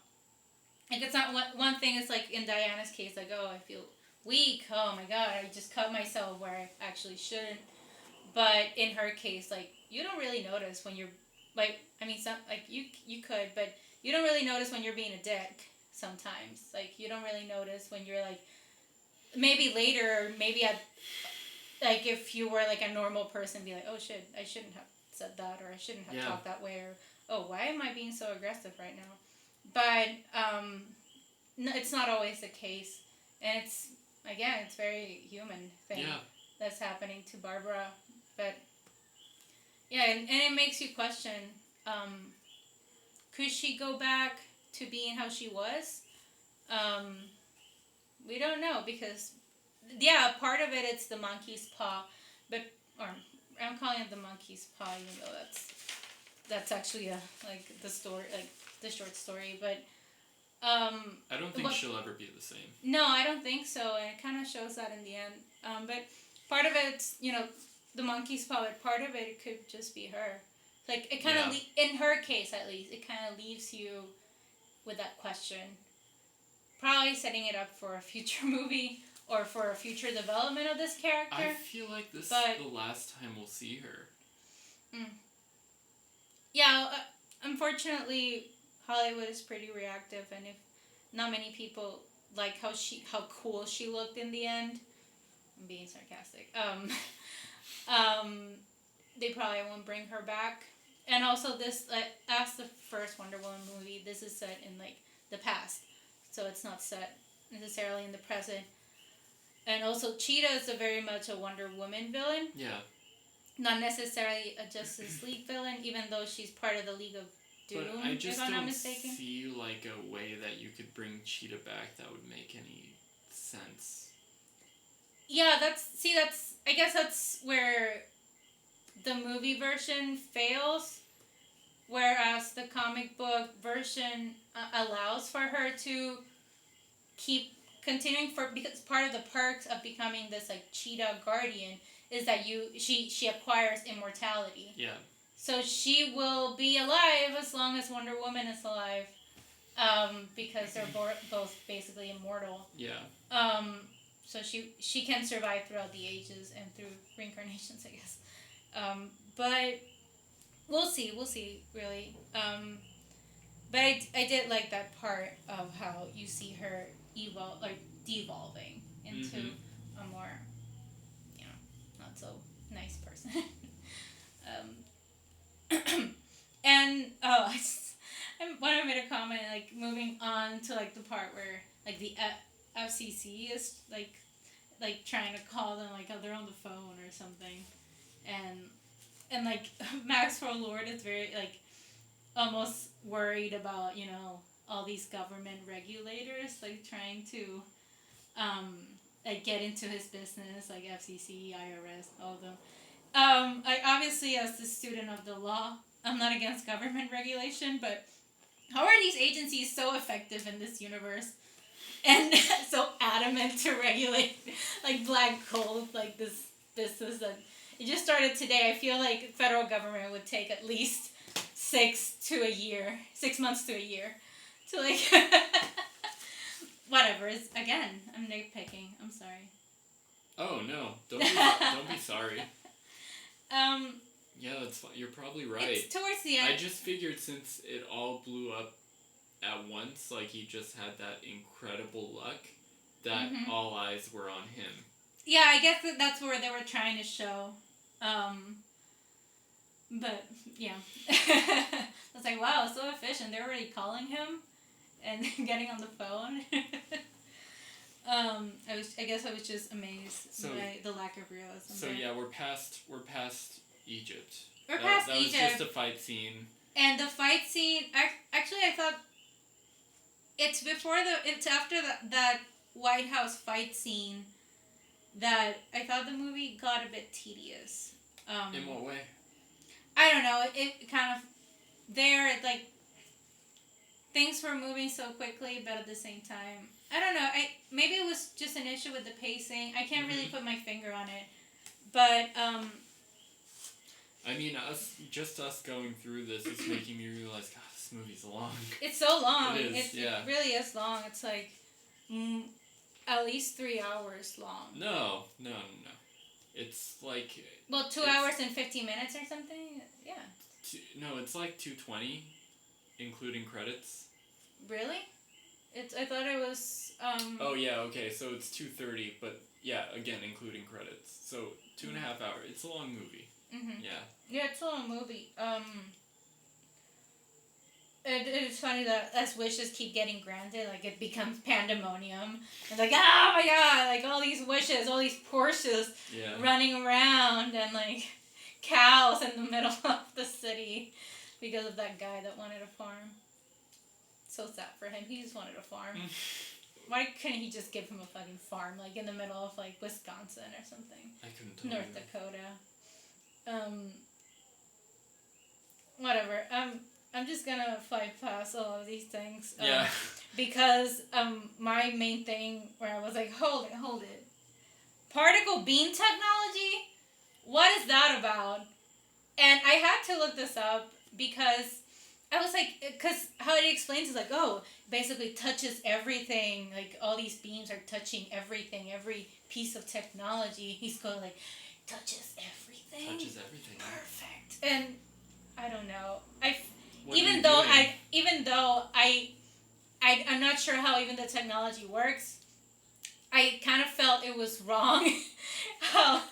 Speaker 1: Like, it's not one thing is, like, in Diana's case, like, oh, I feel weak, oh my god, I just cut myself where I actually shouldn't. But in her case, like, you don't really notice when you're, like, I mean, some, like, you could, but you don't really notice when you're being a dick sometimes. Like, you don't really notice when you're, like, maybe later, maybe like, if you were, like, a normal person, be like, oh shit, I shouldn't have said that, or I shouldn't have talked that way, or, oh, why am I being so aggressive right now? But no, it's not always the case, and it's, again, it's very human thing that's happening to Barbara. But yeah, and it makes you question, could she go back to being how she was? We don't know, because, yeah, part of it's the monkey's paw, but, or I'm calling it the monkey's paw, even though that's actually the story, like the short story, but
Speaker 2: I don't think she'll ever be the same.
Speaker 1: No, I don't think so, and it kind of shows that in the end. But part of it's, the monkey's paw, but part of it could just be her. Like, it kind of, in her case at least, it kind of leaves you with that question. Probably setting it up for a future movie or for a future development of this character.
Speaker 2: I feel like this is the last time we'll see her.
Speaker 1: Yeah, unfortunately, Hollywood is pretty reactive, and if not many people like how cool she looked in the end, I'm being sarcastic. They probably won't bring her back. And also, this, as the first Wonder Woman movie, this is set in, like, the past, so it's not set necessarily in the present. And also, Cheetah is very much a Wonder Woman villain.
Speaker 2: Yeah.
Speaker 1: Not necessarily a Justice League villain, even though she's part of the League of Doom,
Speaker 2: but I just
Speaker 1: if I'm not
Speaker 2: don't
Speaker 1: mistaken.
Speaker 2: see like a way that you could bring Cheetah back that would make any sense.
Speaker 1: Yeah, I guess that's where the movie version fails, whereas the comic book version allows for her to keep continuing for because part of the perks of becoming this like cheetah guardian is that she acquires immortality.
Speaker 2: Yeah.
Speaker 1: So she will be alive as long as Wonder Woman is alive, because they're both basically immortal.
Speaker 2: Yeah.
Speaker 1: So she can survive throughout the ages and through reincarnations, I guess. But we'll see, really. But I did like that part of how you see her devolving into a more, not so nice person. And I want to make a comment, like moving on to like the part where like the FCC is like trying to call them, like, oh, they're on the phone or something, and like Maxwell Lord is very like almost worried about all these government regulators like trying to like get into his business, like FCC, IRS, all of them. I obviously, as the student of the law, I'm not against government regulation, but how are these agencies so effective in this universe and so adamant to regulate like black gold, like this business that it just started today? I feel like federal government would take at least 6 months to a year to like whatever. It's, again, I'm nitpicking. I'm sorry.
Speaker 2: Oh no! Don't be sorry. Yeah, that's fine. You're probably right.
Speaker 1: It's towards the end.
Speaker 2: I just figured since it all blew up at once, like he just had that incredible luck, that all eyes were on him.
Speaker 1: Yeah, I guess that's where they were trying to show. But yeah, I was like, wow, so efficient. They're already calling him and getting on the phone. I guess I was just amazed by the lack of realism.
Speaker 2: So yeah, we're past Egypt.
Speaker 1: We're past
Speaker 2: that
Speaker 1: Egypt.
Speaker 2: That was just a fight scene.
Speaker 1: And the fight scene, actually, I thought it's after that White House fight scene that I thought the movie got a bit tedious.
Speaker 2: In what way?
Speaker 1: I don't know. It kind of like things were moving so quickly, but at the same time, I don't know. Maybe it was just an issue with the pacing. I can't really put my finger on it, but
Speaker 2: I mean, us going through this is making me realize, God, this movie's long.
Speaker 1: It's so long.
Speaker 2: It is.
Speaker 1: It really is long. It's like at least 3 hours long.
Speaker 2: No. It's like...
Speaker 1: Well, 2 hours and 15 minutes or something? Yeah.
Speaker 2: No, it's like 2:20, including credits.
Speaker 1: Really? I thought it was...
Speaker 2: Oh, yeah, okay, so it's 2:30, but yeah, again, including credits. So 2.5 hours. It's a long movie.
Speaker 1: Mm-hmm.
Speaker 2: Yeah.
Speaker 1: Yeah, it's a long movie. It's funny that as wishes keep getting granted, like it becomes pandemonium. It's like, oh my god, like all these wishes, all these Porsches running around, and like cows in the middle of the city because of that guy that wanted a farm. So sad for him. He just wanted a farm. Why couldn't he just give him a fucking farm, like in the middle of like Wisconsin or something?
Speaker 2: I couldn't tell
Speaker 1: North Dakota. Whatever. I'm just gonna fly past all of these things. Because my main thing where I was like, hold it. Particle beam technology? What is that about? And I had to look this up because I was like, because how it explains is like, oh, basically touches everything. Like all these beams are touching everything, every piece of technology. He's going like, touches everything.
Speaker 2: Touches everything.
Speaker 1: Perfect. And I don't know. I'm not sure how even the technology works. I kind of felt it was wrong how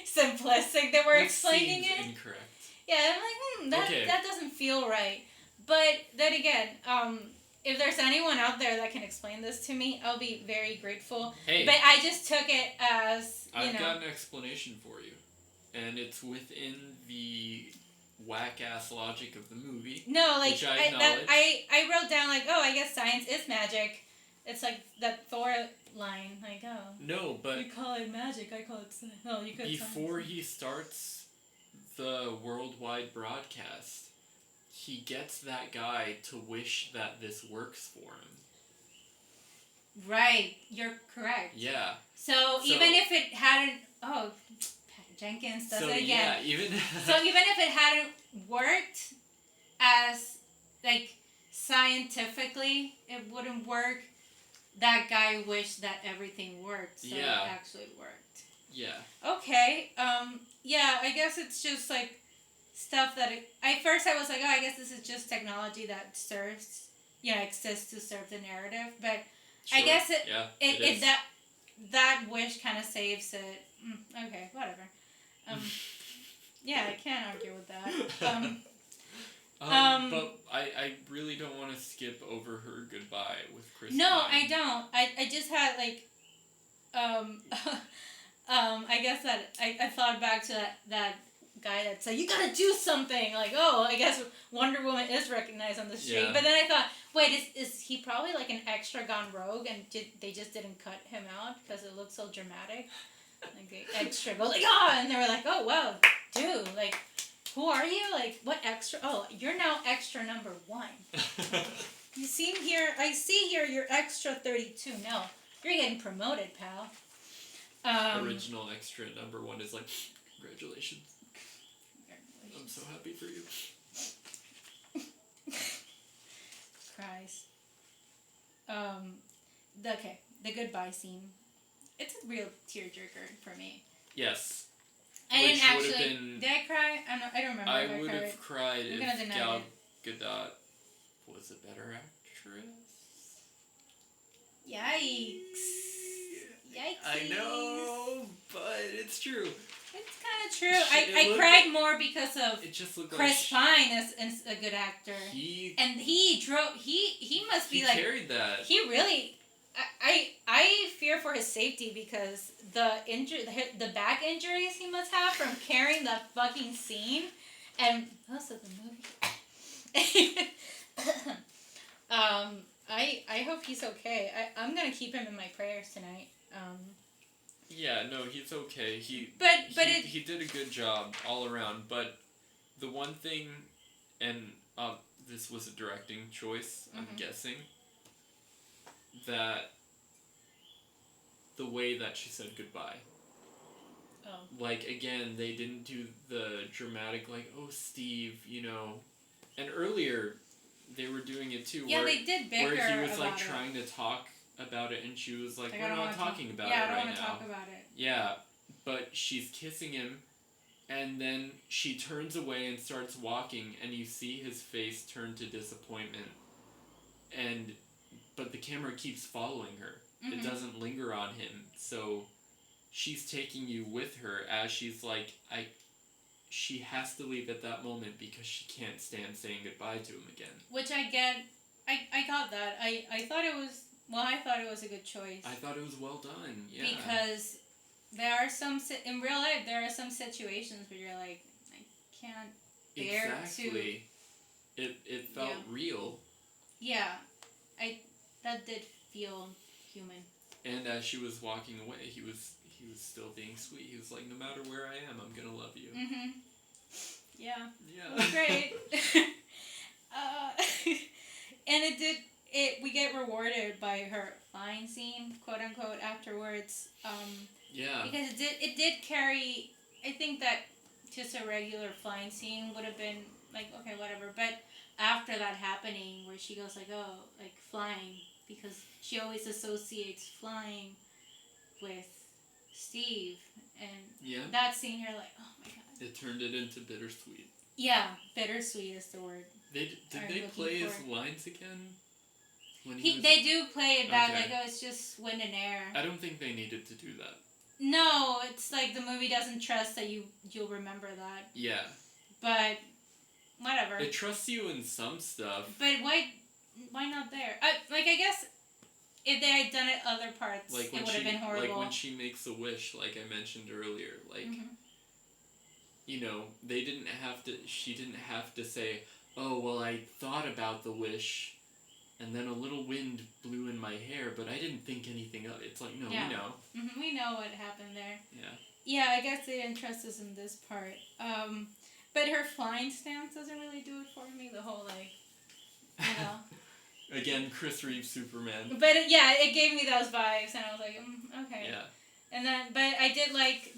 Speaker 1: simplistic they were explaining it.
Speaker 2: Incorrect.
Speaker 1: Yeah, I'm like, that doesn't feel right. But then again, if there's anyone out there that can explain this to me, I'll be very grateful.
Speaker 2: Hey,
Speaker 1: but I just took it as,
Speaker 2: I've got an explanation for you. And it's within the whack-ass logic of the movie.
Speaker 1: No, like,
Speaker 2: which I acknowledge.
Speaker 1: I wrote down, like, oh, I guess science is magic. It's like that Thor line, like, oh.
Speaker 2: No, but...
Speaker 1: You call it magic, I call it science. Oh, you could
Speaker 2: before he starts the worldwide broadcast, he gets that guy to wish that this works for him.
Speaker 1: Right, you're correct.
Speaker 2: Yeah.
Speaker 1: So even if it hadn't... Oh, Pat Jenkins does it again.
Speaker 2: Yeah, even...
Speaker 1: So even if it hadn't worked as, like, scientifically, it wouldn't work. That guy wished that everything worked, so it actually worked.
Speaker 2: Yeah.
Speaker 1: Okay, yeah, I guess it's just, like, stuff that... At first I was like, oh, I guess this is just technology that serves... exists to serve the narrative, but... Sure. I guess it that wish kind of saves it. Okay, whatever. Yeah, I can't argue with that.
Speaker 2: But I really don't want to skip over her goodbye with Chris.
Speaker 1: No,
Speaker 2: Pine.
Speaker 1: I don't. I just had like, I guess that I thought back to that guy that said, you gotta do something, like, oh, I guess Wonder Woman is recognized on the street. But then I thought, wait, is he probably like an extra gone rogue and they just didn't cut him out because it looked so dramatic? Like the extra go like, and they were like, oh, wow, dude, like, who are you? Like, what extra? Oh, you're now extra number 1. You see here, I see here you're extra 32. No, you're getting promoted, pal.
Speaker 2: Original extra number 1 is like, congratulations. I'm so happy for you.
Speaker 1: Cries. The goodbye scene. It's a real tearjerker for me.
Speaker 2: Yes.
Speaker 1: I didn't actually. Did I cry? I don't remember.
Speaker 2: I would have cried if Gal
Speaker 1: it.
Speaker 2: Gadot was a better actress.
Speaker 1: Yikes. Yikes.
Speaker 2: I know, but it's true.
Speaker 1: It's kind of true. I cried more because of
Speaker 2: it just looked
Speaker 1: Chris Pine as a good actor. He must be like...
Speaker 2: He carried that.
Speaker 1: He really... I fear for his safety because the back injuries he must have from carrying that fucking scene. And most of the movie. I hope he's okay. I'm going to keep him in my prayers tonight.
Speaker 2: Yeah, no, he's okay. He did a good job all around, but the one thing, and this was a directing choice, I'm guessing, that the way that she said goodbye. Oh. Like, again, they didn't do the dramatic, like, oh, Steve, and earlier they were doing it too.
Speaker 1: Yeah, where, they did bicker
Speaker 2: where he was, like,
Speaker 1: about
Speaker 2: trying to talk about it, and she was like, we're
Speaker 1: not
Speaker 2: talking about it right now.
Speaker 1: Yeah, I don't want to talk about it.
Speaker 2: Yeah, but she's kissing him, and then she turns away and starts walking, and you see his face turn to disappointment, but the camera keeps following her. It doesn't linger on him, so she's taking you with her as she's like, she has to leave at that moment because she can't stand saying goodbye to him again.
Speaker 1: Which I get. I got that. I thought it was... Well, I thought it was a good choice.
Speaker 2: I thought it was well done, yeah.
Speaker 1: Because there are in real life, there are some situations where you're like, I can't bear
Speaker 2: exactly. It felt real.
Speaker 1: Yeah. That did feel human.
Speaker 2: And as she was walking away, he was still being sweet. He was like, no matter where I am, I'm gonna love you.
Speaker 1: Mm-hmm. Yeah.
Speaker 2: Yeah.
Speaker 1: It was great. And we get rewarded by her flying scene, quote unquote, afterwards.
Speaker 2: Yeah.
Speaker 1: Because it did carry. I think that just a regular flying scene would have been like, okay, whatever. But after that happening, where she goes like, oh, like flying, because she always associates flying with Steve, and that scene, you're like, oh my god.
Speaker 2: It turned it into bittersweet.
Speaker 1: Yeah, bittersweet is the word.
Speaker 2: Did they play his lines again?
Speaker 1: They do play it back, like, oh, it's just wind and air.
Speaker 2: I don't think they needed to do that.
Speaker 1: No, it's like the movie doesn't trust that you'll remember that.
Speaker 2: Yeah.
Speaker 1: But, whatever.
Speaker 2: It trusts you in some stuff.
Speaker 1: But why not there? I guess if they had done it other parts, it would have been horrible.
Speaker 2: Like when she makes a wish, like I mentioned earlier, like, they didn't have to. She didn't have to say, "Oh, well, I thought about the wish, and then a little wind blew in my hair, but I didn't think anything of it." It's like, no, we know.
Speaker 1: Mm-hmm. We know what happened there.
Speaker 2: Yeah.
Speaker 1: Yeah, I guess they didn't trust us in this part. But her flying stance doesn't really do it for me. The whole
Speaker 2: Again, Chris Reeve Superman.
Speaker 1: But it gave me those vibes, and I was like, okay.
Speaker 2: Yeah.
Speaker 1: And then, but I did like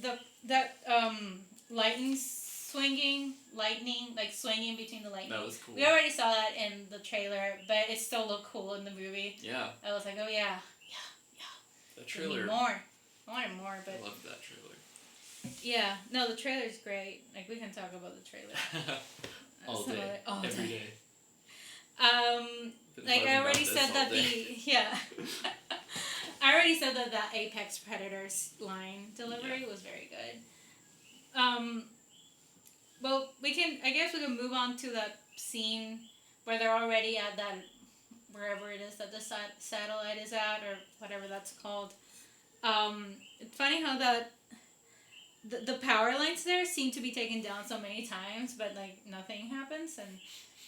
Speaker 1: lightning, swinging between the lightning.
Speaker 2: That was cool.
Speaker 1: We already saw that in the trailer, but it still looked cool in the movie.
Speaker 2: Yeah.
Speaker 1: I was like, oh yeah.
Speaker 2: The trailer.
Speaker 1: More. I wanted more, but.
Speaker 2: I love that trailer.
Speaker 1: Yeah. No, the trailer's great. Like, we can talk about the trailer.
Speaker 2: All day. Every day.
Speaker 1: Like I already said that I already said that the Apex Predators line delivery was very good. Well, I guess we can move on to that scene where they're already at that, wherever it is that the satellite is at, or whatever that's called. It's funny how the power lines there seem to be taken down so many times, but like nothing happens and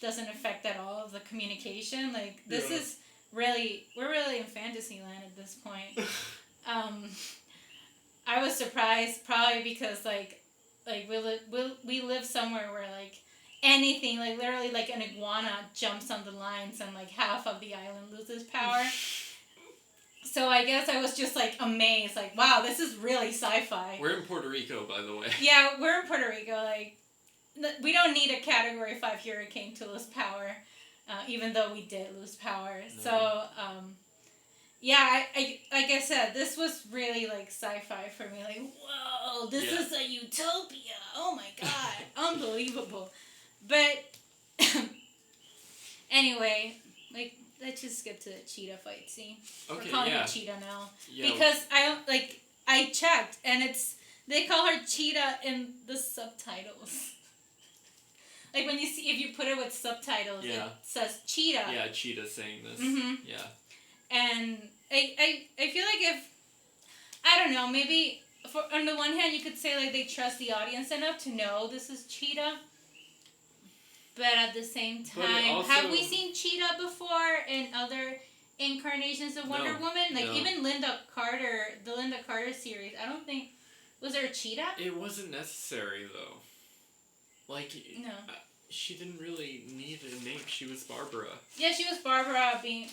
Speaker 1: doesn't affect at all of the communication. Like this is really, we're really in Fantasyland at this point. I was surprised probably because like we live somewhere where like anything, like literally like an iguana jumps on the lines and like half of the island loses power. So I guess I was just like amazed, like wow, this is really sci-fi.
Speaker 2: We're in Puerto Rico, by the way.
Speaker 1: Yeah, we're in Puerto Rico. Like we don't need a Category 5 hurricane to lose power, even though we did lose power. No. So yeah, I like I said, this was really like sci-fi for me. Like whoa, this is a utopia. Oh my god, unbelievable. But anyway, like. Let's just skip to the cheetah fight scene.
Speaker 2: Okay,
Speaker 1: we're calling her Cheetah now.
Speaker 2: Yeah.
Speaker 1: Because I checked and they call her Cheetah in the subtitles. Like when if you put it with subtitles, it says Cheetah.
Speaker 2: Yeah, Cheetah saying this.
Speaker 1: Mm-hmm.
Speaker 2: Yeah.
Speaker 1: And I feel like I don't know, maybe on the one hand you could say like they trust the audience enough to know this is Cheetah. But at the same time,
Speaker 2: also,
Speaker 1: have we seen Cheetah before in other incarnations of Wonder Woman? Like even the Linda Carter series, I don't think, was there a cheetah?
Speaker 2: It wasn't necessary though. Like,
Speaker 1: no.
Speaker 2: She didn't really need a name. She was Barbara.
Speaker 1: Yeah, she was Barbara being...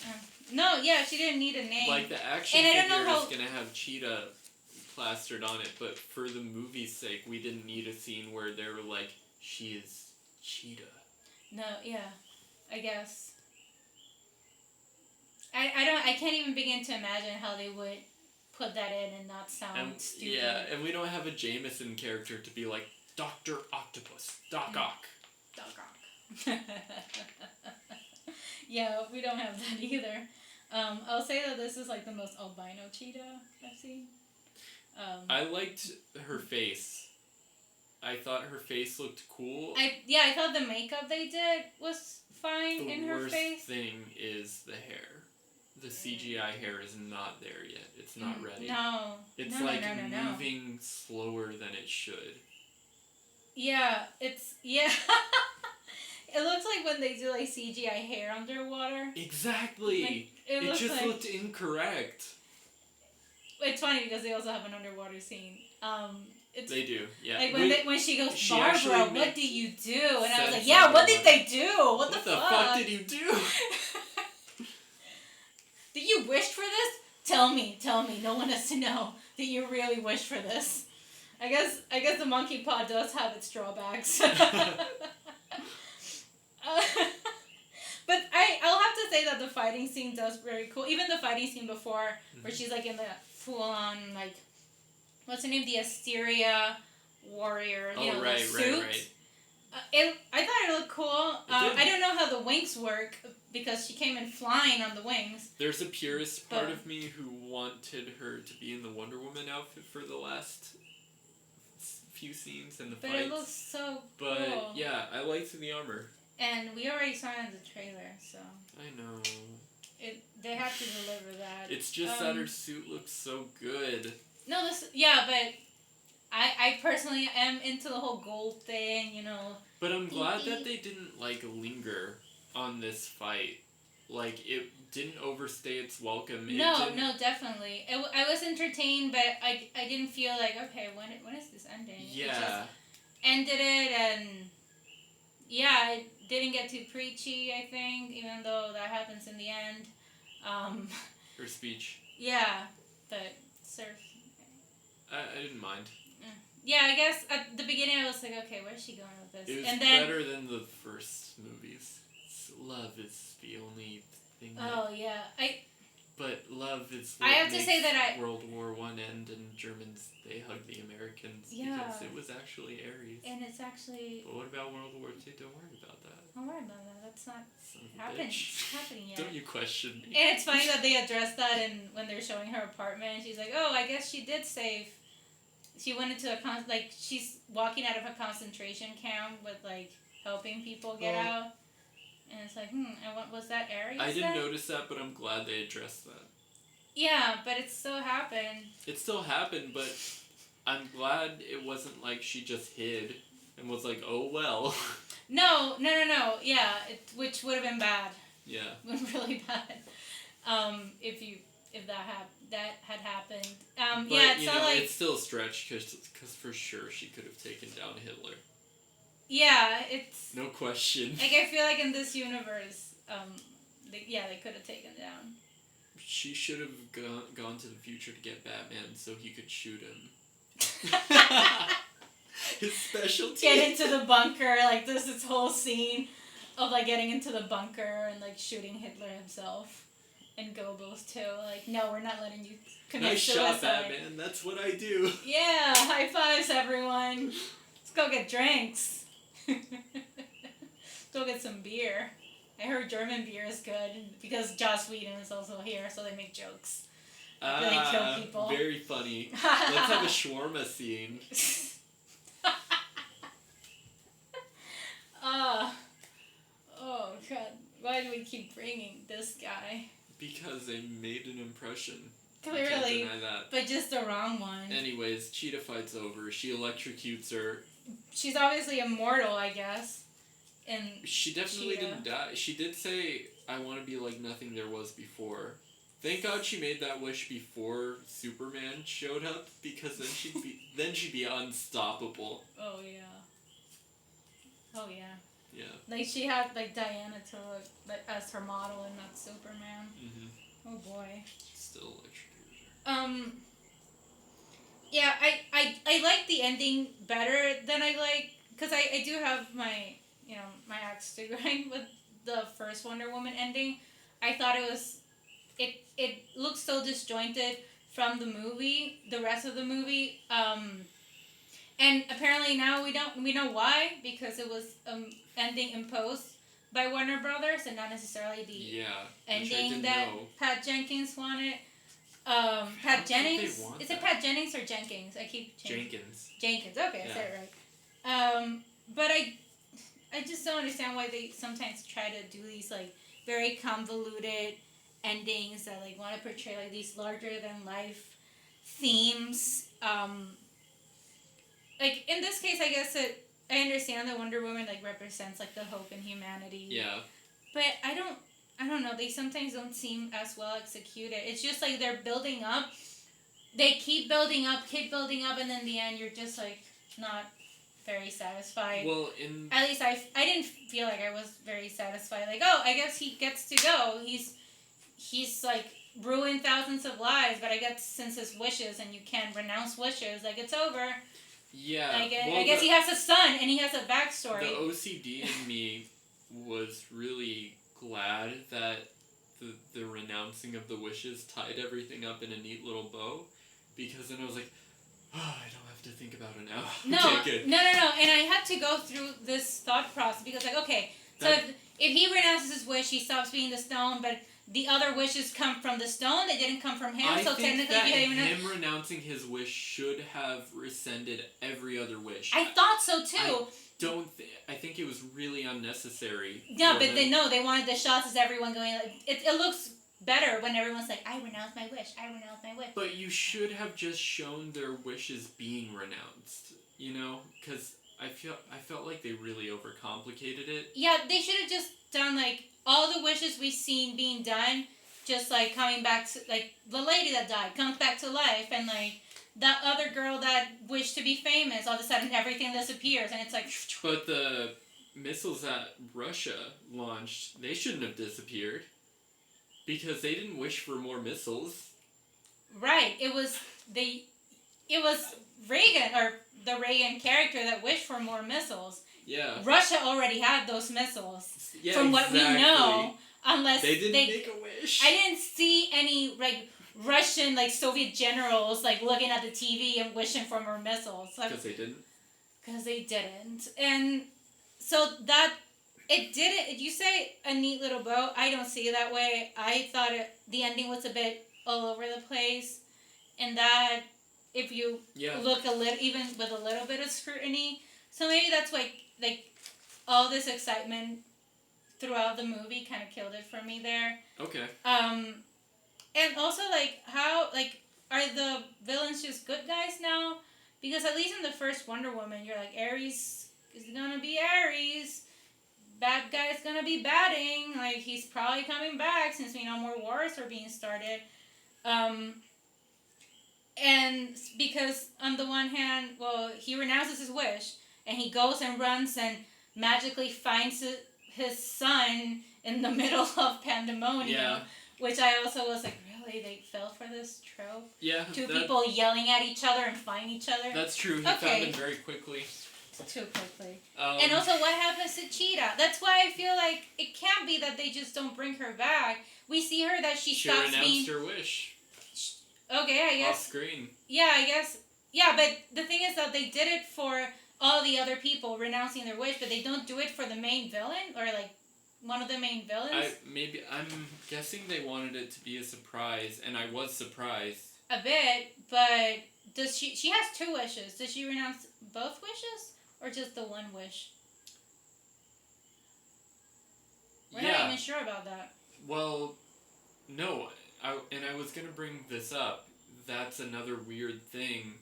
Speaker 1: she didn't need a name.
Speaker 2: Like, the action figure is going to have Cheetah plastered on it, but for the movie's sake, we didn't need a scene where they were like, she is Cheetah.
Speaker 1: No, yeah, I guess. I can't even begin to imagine how they would put that in and not sound stupid.
Speaker 2: Yeah, and we don't have a Jameson character to be like, Dr. Octopus, Doc Ock.
Speaker 1: Doc Ock. Yeah, we don't have that either. I'll say that this is like the most albino cheetah I've seen.
Speaker 2: I liked her face. I thought her face looked cool.
Speaker 1: I thought the makeup they did was fine in her face.
Speaker 2: The worst thing is the hair. The CGI hair is not there yet. It's not ready.
Speaker 1: No.
Speaker 2: It's moving slower than it should.
Speaker 1: Yeah, it looks like when they do like CGI hair underwater.
Speaker 2: Exactly. Like, it just looked incorrect.
Speaker 1: It's funny because they also have an underwater scene.
Speaker 2: They do, yeah.
Speaker 1: Like when she goes, Barbara, what did you do? And I was like, yeah, what did they do? What the fuck
Speaker 2: did you do?
Speaker 1: Did you wish for this? Tell me. No one has to know that you really wished for this. I guess the monkey paw does have its drawbacks. But I'll have to say that the fighting scene does very cool. Even the fighting scene before, where she's like in the full on like, what's her name? The Asteria warrior.
Speaker 2: Right.
Speaker 1: I thought it looked cool. I don't know how the wings work because she came in flying on the wings.
Speaker 2: There's a purist part of me who wanted her to be in the Wonder Woman outfit for the last few scenes and the fights.
Speaker 1: But it looks so cool.
Speaker 2: But yeah, I liked the armor.
Speaker 1: And we already saw it in the trailer, so.
Speaker 2: I know.
Speaker 1: They have to deliver that.
Speaker 2: It's just that her suit looks so good.
Speaker 1: No, but I personally am into the whole gold thing, you know.
Speaker 2: But I'm glad that they didn't, like, linger on this fight. Like, it didn't overstay its welcome.
Speaker 1: No, definitely. I was entertained, but I didn't feel like, okay, when is this ending?
Speaker 2: Yeah.
Speaker 1: It just ended it, and yeah, it didn't get too preachy, I think, even though that happens in the end.
Speaker 2: Her speech.
Speaker 1: Yeah, but surf.
Speaker 2: I didn't mind.
Speaker 1: Yeah, I guess at the beginning I was like, okay, where's she going with this?
Speaker 2: It was
Speaker 1: and then,
Speaker 2: better than the first movies. Love is the only thing.
Speaker 1: Yeah,
Speaker 2: But love is
Speaker 1: I
Speaker 2: what
Speaker 1: have to
Speaker 2: makes
Speaker 1: say that
Speaker 2: World War I end, and Germans, they hug the Americans because it was actually Ares.
Speaker 1: And it's actually.
Speaker 2: But what about World War II? Don't worry about that.
Speaker 1: Don't worry about that. That's not happening yet.
Speaker 2: Don't you question me.
Speaker 1: And it's funny that they addressed that when they're showing her apartment. She's like, oh, I guess she did save. She went into she's walking out of a concentration camp with, like, helping people get out. And it's like, was that Ares?
Speaker 2: I didn't notice that, but I'm glad they addressed that.
Speaker 1: Yeah, but it still happened.
Speaker 2: It still happened, but I'm glad it wasn't like she just hid and was like, oh well.
Speaker 1: No. Yeah, which would have been bad.
Speaker 2: Yeah.
Speaker 1: Really bad. If that had happened.
Speaker 2: But,
Speaker 1: yeah, it's not like
Speaker 2: it's still a stretch because for sure she could have taken down Hitler.
Speaker 1: Yeah, it's
Speaker 2: no question.
Speaker 1: Like, I feel like in this universe, they could have taken down.
Speaker 2: She should have gone to the future to get Batman so he could shoot him. His specialty.
Speaker 1: Get into the bunker, like there's this whole scene of like getting into the bunker and like shooting Hitler himself and Goebbels too. Like, no, we're not letting you commit suicide.
Speaker 2: Nice shot, Batman. That's what I do.
Speaker 1: Yeah, high fives, everyone. Let's go get drinks. Go get some beer. I heard German beer is good because Joss Whedon is also here, so they make jokes. They kill people.
Speaker 2: Very funny. Let's have a shawarma scene. Oh god. Why do we keep bringing this guy? Because they made an impression. Clearly. Can't deny that. But just the wrong one. Anyways, Cheetah fight's over. She electrocutes her. She's obviously immortal, I guess. And she definitely didn't die. She did say, I want to be like nothing there was before. Thank God she made that wish before Superman showed up, because then she'd be unstoppable. Oh yeah. Oh yeah. Yeah. Like, she had like Diana to like as her model and not Superman. Mm-hmm. Oh boy. Still electrocuted her. Yeah, I like the ending better than I like, because I do have my axe to grind with the first Wonder Woman ending. I thought it looked so disjointed from the rest of the movie. And apparently now we know why, because it was ending imposed by Warner Brothers and not necessarily the ending that Pat Jenkins wanted. Pat Jennings. Is it Pat Jennings or Jenkins? I keep changing. Jenkins. Okay, I said it right. But I just don't understand why they sometimes try to do these like very convoluted endings that like want to portray like these larger than life themes. Like in this case, I guess I understand that Wonder Woman like represents like the hope in humanity. Yeah. But I don't know. They sometimes don't seem as well executed. It's just like they're building up. They keep building up, and then in the end, you're just like not very satisfied. Well, at least I didn't feel like I was very satisfied. Like, oh, I guess he gets to go. He's like ruined thousands of lives, but I guess since his wishes and you can't renounce wishes, like it's over. Yeah. I guess he has a son and he has a backstory. The OCD in me was really glad that the renouncing of the wishes tied everything up in a neat little bow, because then I was like, oh, I don't have to think about it now. No. And I had to go through this thought process because, like, okay, so if he renounces his wish, he stops being the stone, but the other wishes come from the stone. They didn't come from him. So technically, him renouncing his wish should have rescinded every other wish. I thought so too. I think it was really unnecessary. Yeah, but they wanted the shots as everyone going like it looks
Speaker 1: better when everyone's like, I renounce my wish. I renounce my wish.
Speaker 2: But you should have just shown their wishes being renounced. You know, because I felt like they really overcomplicated it.
Speaker 1: Yeah, they should have just done like all the wishes we've seen being done, just like coming back to like the lady that died comes back to life, and like that other girl that wished to be famous, all of a sudden everything disappears, and it's like.
Speaker 2: But the missiles that Russia launched, they shouldn't have disappeared because they didn't wish for more missiles.
Speaker 1: Right. It was Reagan, or the Reagan character, that wished for more missiles.
Speaker 2: Yeah.
Speaker 1: Russia already had those missiles.
Speaker 2: Yeah,
Speaker 1: from what we know, unless
Speaker 2: they didn't make a wish.
Speaker 1: I didn't see any like Russian like Soviet generals like looking at the TV and wishing for more missiles.
Speaker 2: Because they didn't.
Speaker 1: Because they didn't, and so that it didn't. You say a neat little bow. I don't see it that way. I thought the ending was a bit all over the place, and that if you look a little, even with a little bit of scrutiny, so maybe that's why like all this excitement throughout the movie kind of killed it for me there.
Speaker 2: Okay.
Speaker 1: And also like how like are the villains just good guys now? Because at least in the first Wonder Woman, you're like, Ares is gonna be Ares. Bad guy's gonna be batting. Like, he's probably coming back since we know more wars are being started. And because on the one hand, well, he renounces his wish, and he goes and runs and magically finds his son in the middle of pandemonium.
Speaker 2: Yeah.
Speaker 1: Which I also was like, really? They fell for this trope?
Speaker 2: Yeah.
Speaker 1: Two people yelling at each other and find each other?
Speaker 2: That's true. He found him very quickly.
Speaker 1: Too quickly. And also, what happens to Cheetah? That's why I feel like it can't be that they just don't bring her back. We see her that she stops being...
Speaker 2: She renounced her wish.
Speaker 1: Okay, I guess.
Speaker 2: Off screen.
Speaker 1: Yeah, I guess. Yeah, but the thing is that they did it for all the other people renouncing their wish, but they don't do it for the main villain, or like one of the main villains.
Speaker 2: I'm guessing they wanted it to be a surprise, and I was surprised.
Speaker 1: A bit, but does she has 2 wishes. Does she renounce both wishes, or just the one wish? We're not even sure about that.
Speaker 2: Well, no, I was gonna bring this up. That's another weird thing,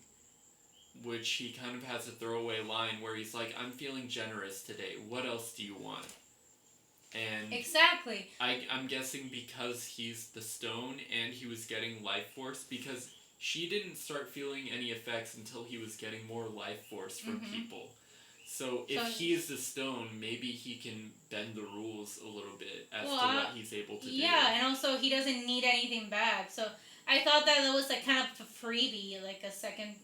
Speaker 2: which he kind of has a throwaway line where he's like, I'm feeling generous today. What else do you want? And
Speaker 1: exactly.
Speaker 2: I'm guessing because he's the stone and he was getting life force, because she didn't start feeling any effects until he was getting more life force from people. So if he is the stone, maybe he can bend the rules a little bit as to what he's able to do.
Speaker 1: Yeah, and also he doesn't need anything back. So I thought that was like kind of a freebie, like a second.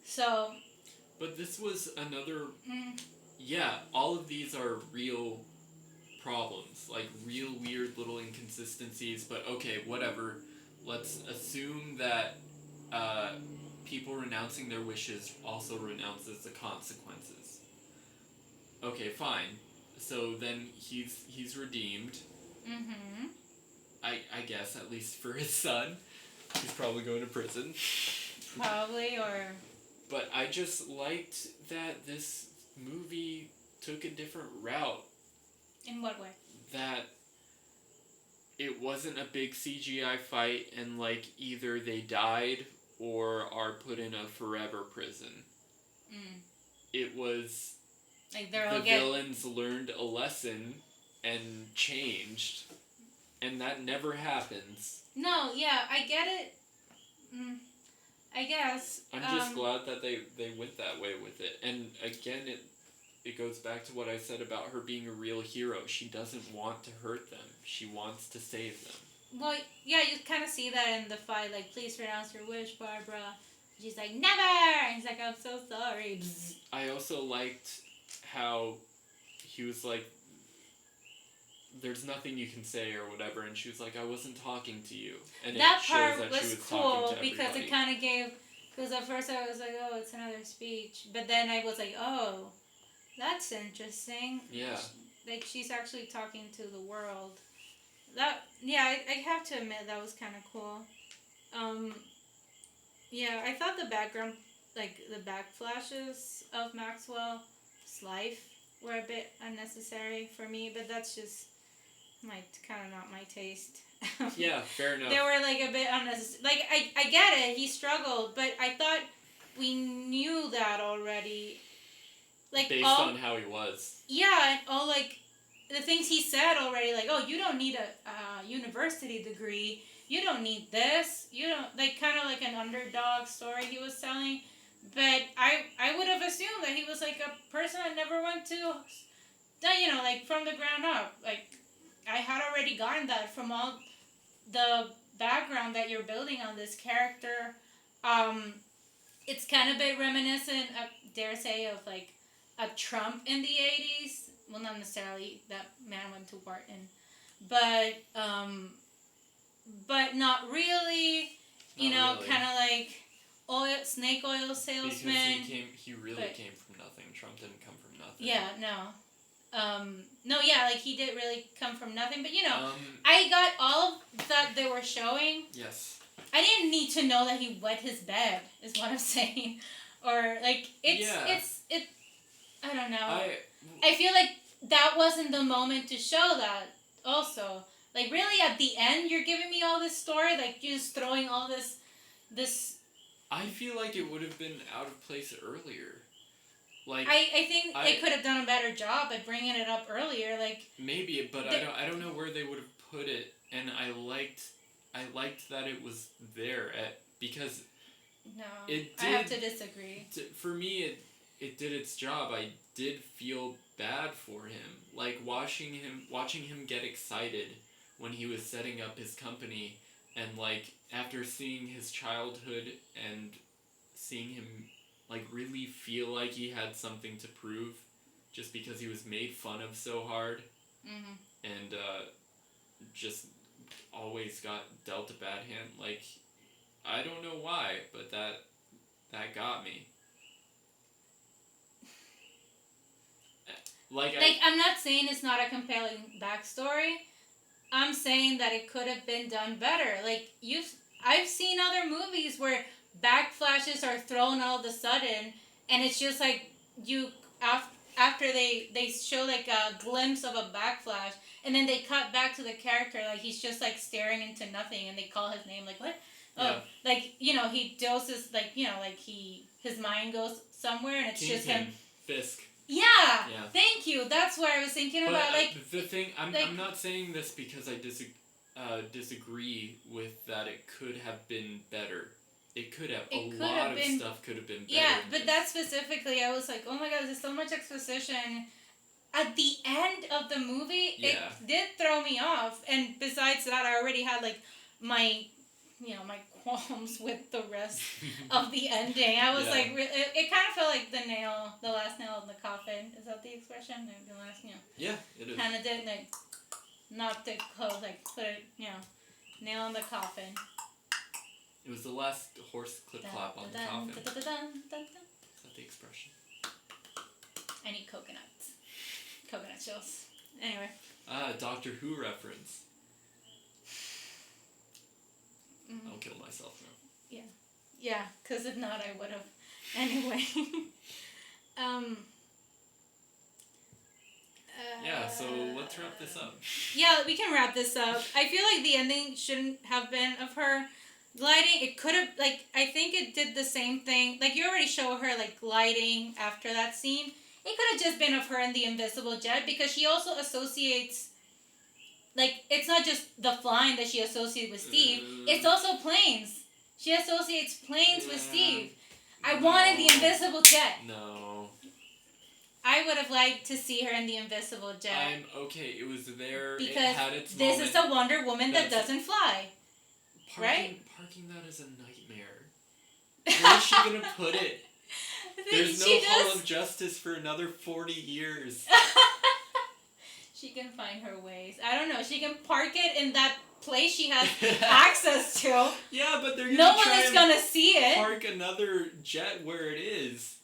Speaker 1: So.
Speaker 2: But this was another. Yeah, all of these are real problems, like real weird little inconsistencies. But okay, whatever. Let's assume that people renouncing their wishes also renounces the consequences. Okay, fine. So then he's redeemed. I guess, at least for his son. He's probably going to prison.
Speaker 1: Probably, or...
Speaker 2: But I just liked that this movie took a different route.
Speaker 1: In what way?
Speaker 2: That it wasn't a big CGI fight and, like, either they died or are put in a forever prison. It was...
Speaker 1: Like
Speaker 2: the villains learned a lesson and changed, and that never happens.
Speaker 1: No, yeah, I get it. I guess.
Speaker 2: I'm just glad that they went that way with it. And again, it goes back to what I said about her being a real hero. She doesn't want to hurt them. She wants to save them.
Speaker 1: Well, yeah, you kind of see that in the fight, like, please renounce your wish, Barbara. She's like, never! And he's like, I'm so sorry.
Speaker 2: I also liked how he was like, there's nothing you can say or whatever, and she was like, I wasn't talking to you. And
Speaker 1: that
Speaker 2: it
Speaker 1: part
Speaker 2: shows that
Speaker 1: was
Speaker 2: she was
Speaker 1: cool
Speaker 2: talking to
Speaker 1: because
Speaker 2: everybody.
Speaker 1: it kind of gave, because at first I was like, oh, it's another speech, but then I was like, oh, that's interesting.
Speaker 2: Yeah.
Speaker 1: Like, she's actually talking to the world. That, yeah, I have to admit that was kind of cool. Yeah, I thought the background, like the back flashes of Maxwell's life were a bit unnecessary for me, but that's just kind of not my taste.
Speaker 2: Yeah, fair enough.
Speaker 1: They were like a bit unnecessary. Like I get it, he struggled, but I thought we knew that already. Like
Speaker 2: based on how he was.
Speaker 1: Yeah, and all like the things he said already, like, oh, you don't need a university degree. You don't need this. You don't, like, kind of like an underdog story he was telling. But I would have assumed that he was like a person that never went to, like from the ground up. Like, I had already gotten that from all the background that you're building on this character. It's kind of a bit reminiscent, dare say, of like a Trump in the 80s. Well, not necessarily that man went to Wharton, but not really.
Speaker 2: Not really.
Speaker 1: Kind of like snake oil salesman.
Speaker 2: Because he really came from nothing. Trump didn't come from nothing.
Speaker 1: Yeah, no. Like he did really come from nothing, but I got all of that they were showing.
Speaker 2: Yes.
Speaker 1: I didn't need to know that he wet his bed, is what I'm saying. Or, like, it's I don't know. I feel like that wasn't the moment to show that, also. Like, really, at the end, you're giving me all this story? Like, you're just throwing all this...
Speaker 2: I feel like it would have been out of place earlier. Like,
Speaker 1: I think they could have done a better job at bringing it up earlier, like...
Speaker 2: Maybe, but I don't know where they would have put it, and I liked that it was there, because...
Speaker 1: No,
Speaker 2: it did,
Speaker 1: I have to disagree.
Speaker 2: For me, it did its job. I did feel bad for him. Like, watching him get excited when he was setting up his company, and, like, after seeing his childhood and seeing him, like, really feel like he had something to prove just because he was made fun of so hard.
Speaker 1: Mm-hmm.
Speaker 2: And, just always got dealt a bad hand. Like, I don't know why, but that got me.
Speaker 1: I'm not saying it's not a compelling backstory. I'm saying that it could have been done better. Like, I've seen other movies where backflashes are thrown all of a sudden, and it's just like after they show like a glimpse of a backflash, and then they cut back to the character, like he's just like staring into nothing, and they call his name, like, what?
Speaker 2: Yeah.
Speaker 1: Oh, like, he doses, like, his mind goes somewhere, and it's just him.
Speaker 2: Fisk.
Speaker 1: Yeah. Thank you. That's what I was thinking about. Like,
Speaker 2: the thing, I'm not saying this because I disagree with that. It could have been better. It could have. A lot of stuff could have been better.
Speaker 1: Yeah, but that specifically, I was like, oh my god, there's so much exposition. At the end of the movie, it did throw me off. And besides that, I already had like my qualms with the rest of the ending. I was like, it kind of felt like the last nail in the coffin. Is that the expression? The last,
Speaker 2: Yeah, it is.
Speaker 1: Kind of did, like, knocked it close, like, put it, nail in the coffin.
Speaker 2: It was the last horse clip clap on the coffin. Is that the expression?
Speaker 1: I need coconuts. Coconut shells. Anyway.
Speaker 2: Doctor Who reference. I'll kill myself now.
Speaker 1: Yeah, because if not, I would have. Anyway.
Speaker 2: So let's wrap this up.
Speaker 1: Yeah, we can wrap this up. I feel like the ending shouldn't have been of her gliding. It could have, like, I think it did the same thing. Like, you already show her, like, gliding after that scene. It could have just been of her in the invisible jet, because she also associates... Like, it's not just the flying that she associates with Steve. It's also planes. She associates planes with Steve. I wanted the invisible jet.
Speaker 2: No.
Speaker 1: I would have liked to see her in the invisible jet.
Speaker 2: Okay, it was there.
Speaker 1: Because
Speaker 2: it had its
Speaker 1: this
Speaker 2: moment.
Speaker 1: is a Wonder Woman that doesn't fly. Right?
Speaker 2: Parking that is a nightmare. Where is she going to put it? There's no Hall of Justice for another 40 years.
Speaker 1: She can find her ways. I don't know. She can park it in that place she has access to.
Speaker 2: Yeah, but they're going
Speaker 1: to no one is going to see it.
Speaker 2: Park another jet where it is.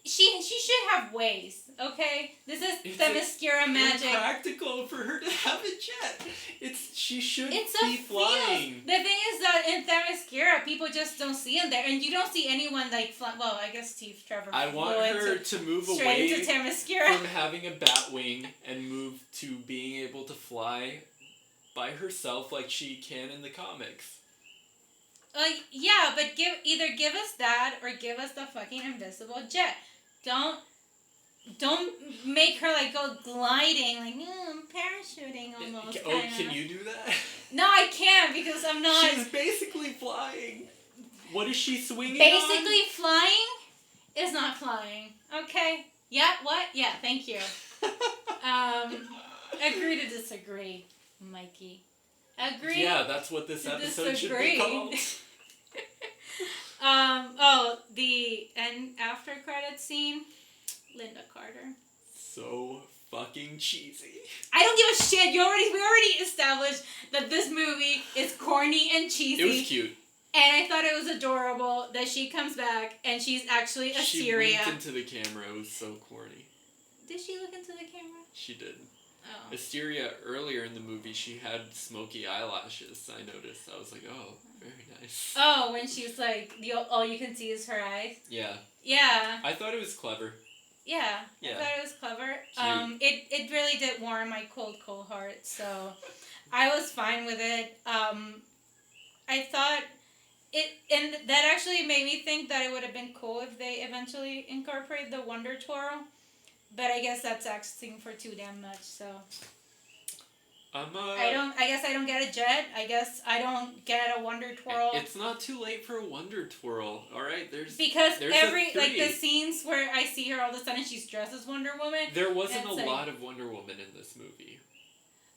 Speaker 1: She should have ways, okay? This is
Speaker 2: It's
Speaker 1: Themyscira magic.
Speaker 2: It's practical for her to have a jet. She should
Speaker 1: It's
Speaker 2: be
Speaker 1: a
Speaker 2: flying.
Speaker 1: field. The thing is that in Themyscira, people just don't see him there, and you don't see anyone like well, I guess Steve Trevor.
Speaker 2: I want her to move away
Speaker 1: into Themyscira
Speaker 2: from having a bat wing and move to being able to fly by herself like she can in the comics.
Speaker 1: Yeah, but either give us that or give us the fucking invisible jet. Don't make her like go gliding like parachuting almost.
Speaker 2: Can you do that?
Speaker 1: No, I can't because I'm not.
Speaker 2: She's basically flying. What is she swinging
Speaker 1: Basically flying is not flying. Okay. Yeah. What? Yeah. Thank you. Agree to disagree, Mikey. Agree.
Speaker 2: Yeah, that's what this episode should be called.
Speaker 1: The end after credit scene, Linda Carter.
Speaker 2: So fucking cheesy.
Speaker 1: I don't give a shit. We already established that this movie is corny and cheesy.
Speaker 2: It was cute.
Speaker 1: And I thought it was adorable that she comes back and she's actually Assyria.
Speaker 2: She winked into the camera. It was so corny.
Speaker 1: Did she look into the camera?
Speaker 2: She did.
Speaker 1: Oh.
Speaker 2: Asteria, earlier in the movie, she had smoky eyelashes, I noticed. I was like, oh, very nice.
Speaker 1: Oh, when she's like, all you can see is her eyes?
Speaker 2: Yeah.
Speaker 1: Yeah.
Speaker 2: I thought it was clever.
Speaker 1: Yeah. I thought it was clever.
Speaker 2: Cute.
Speaker 1: It really did warm my cold heart, so I was fine with it. I thought and that actually made me think that it would have been cool if they eventually incorporate the Wonder Twirl. But I guess that's asking for too damn much, so. I guess I don't get a jet. I guess I don't get a Wonder Twirl.
Speaker 2: It's not too late for a Wonder Twirl, alright? There's
Speaker 1: the scenes where I see her all of a sudden she's dressed as Wonder Woman.
Speaker 2: There wasn't a lot of Wonder Woman in this movie.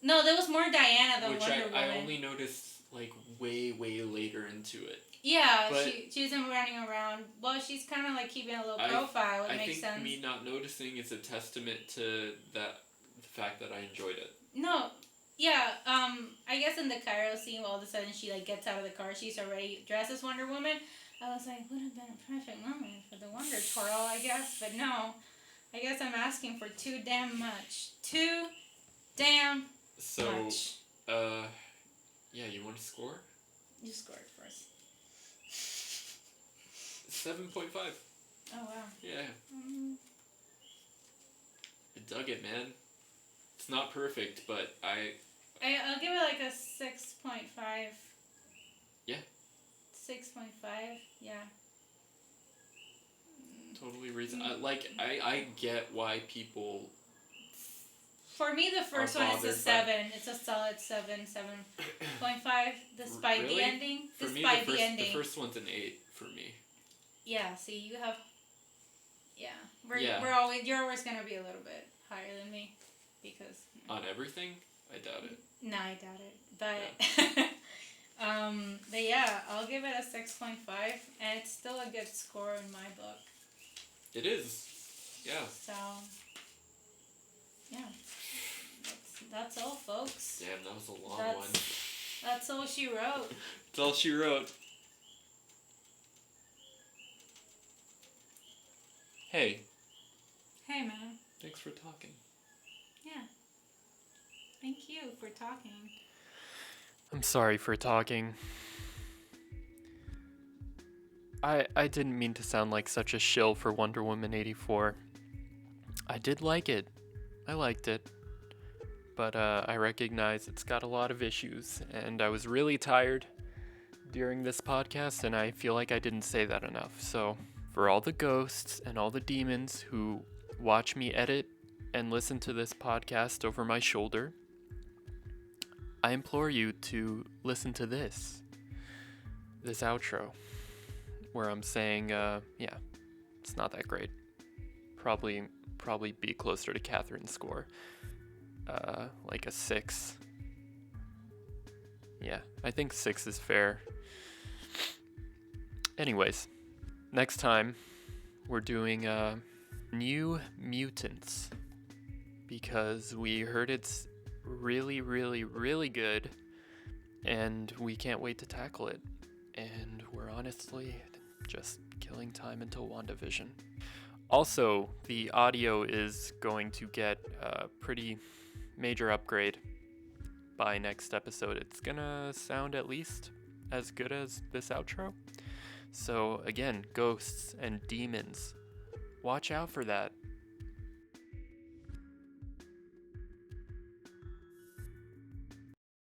Speaker 1: No, there was more Diana than Wonder Woman.
Speaker 2: Which I only noticed like way, way later into it.
Speaker 1: Yeah, she isn't running around. Well, she's kind of like keeping a low profile. It makes sense.
Speaker 2: I think me not noticing is a testament to the fact that I enjoyed it.
Speaker 1: No, yeah. I guess in the Cairo scene, all of a sudden she like gets out of the car. She's already dressed as Wonder Woman. I was like, would have been a perfect moment for the Wonder Twirl, I guess. But no, I guess I'm asking for too damn much. Too damn much.
Speaker 2: Yeah, you want to score?
Speaker 1: You scored first.
Speaker 2: 7.5.
Speaker 1: Oh, wow.
Speaker 2: Yeah. I dug it, man. It's not perfect, but
Speaker 1: I'll give it like a 6.5.
Speaker 2: Yeah.
Speaker 1: 6.5, yeah.
Speaker 2: Totally reasonable. I get why people...
Speaker 1: For me, the first one is a 7. It's a solid 7.5, despite the ending.
Speaker 2: The first one's an 8 for me.
Speaker 1: Yeah, see, you have... Yeah. You're always going to be a little bit higher than me, because...
Speaker 2: On everything? I doubt it.
Speaker 1: No, I doubt it. But... Yeah. But yeah, I'll give it a 6.5, and it's still a good score in my book.
Speaker 2: It is. Yeah.
Speaker 1: So... Yeah. That's all, folks.
Speaker 2: Damn, that was a long one.
Speaker 1: That's all she wrote.
Speaker 2: That's all she wrote. Hey.
Speaker 1: Hey, man.
Speaker 2: Thanks for talking.
Speaker 1: Yeah. Thank you for talking.
Speaker 2: I'm sorry for talking. I didn't mean to sound like such a shill for Wonder Woman 84. I did like it. I liked it. But I recognize it's got a lot of issues, and I was really tired during this podcast, and I feel like I didn't say that enough. So, for all the ghosts and all the demons who watch me edit and listen to this podcast over my shoulder, I implore you to listen to this outro, where I'm saying, yeah, it's not that great. Probably be closer to Catherine's score. Like a 6. Yeah, I think 6 is fair. Anyways, next time we're doing New Mutants, because we heard it's really, really, really good, and we can't wait to tackle it. And we're honestly just killing time until WandaVision. Also, the audio is going to get a pretty major upgrade by next episode. It's gonna sound at least as good as this outro. So again, ghosts and demons, watch out for that.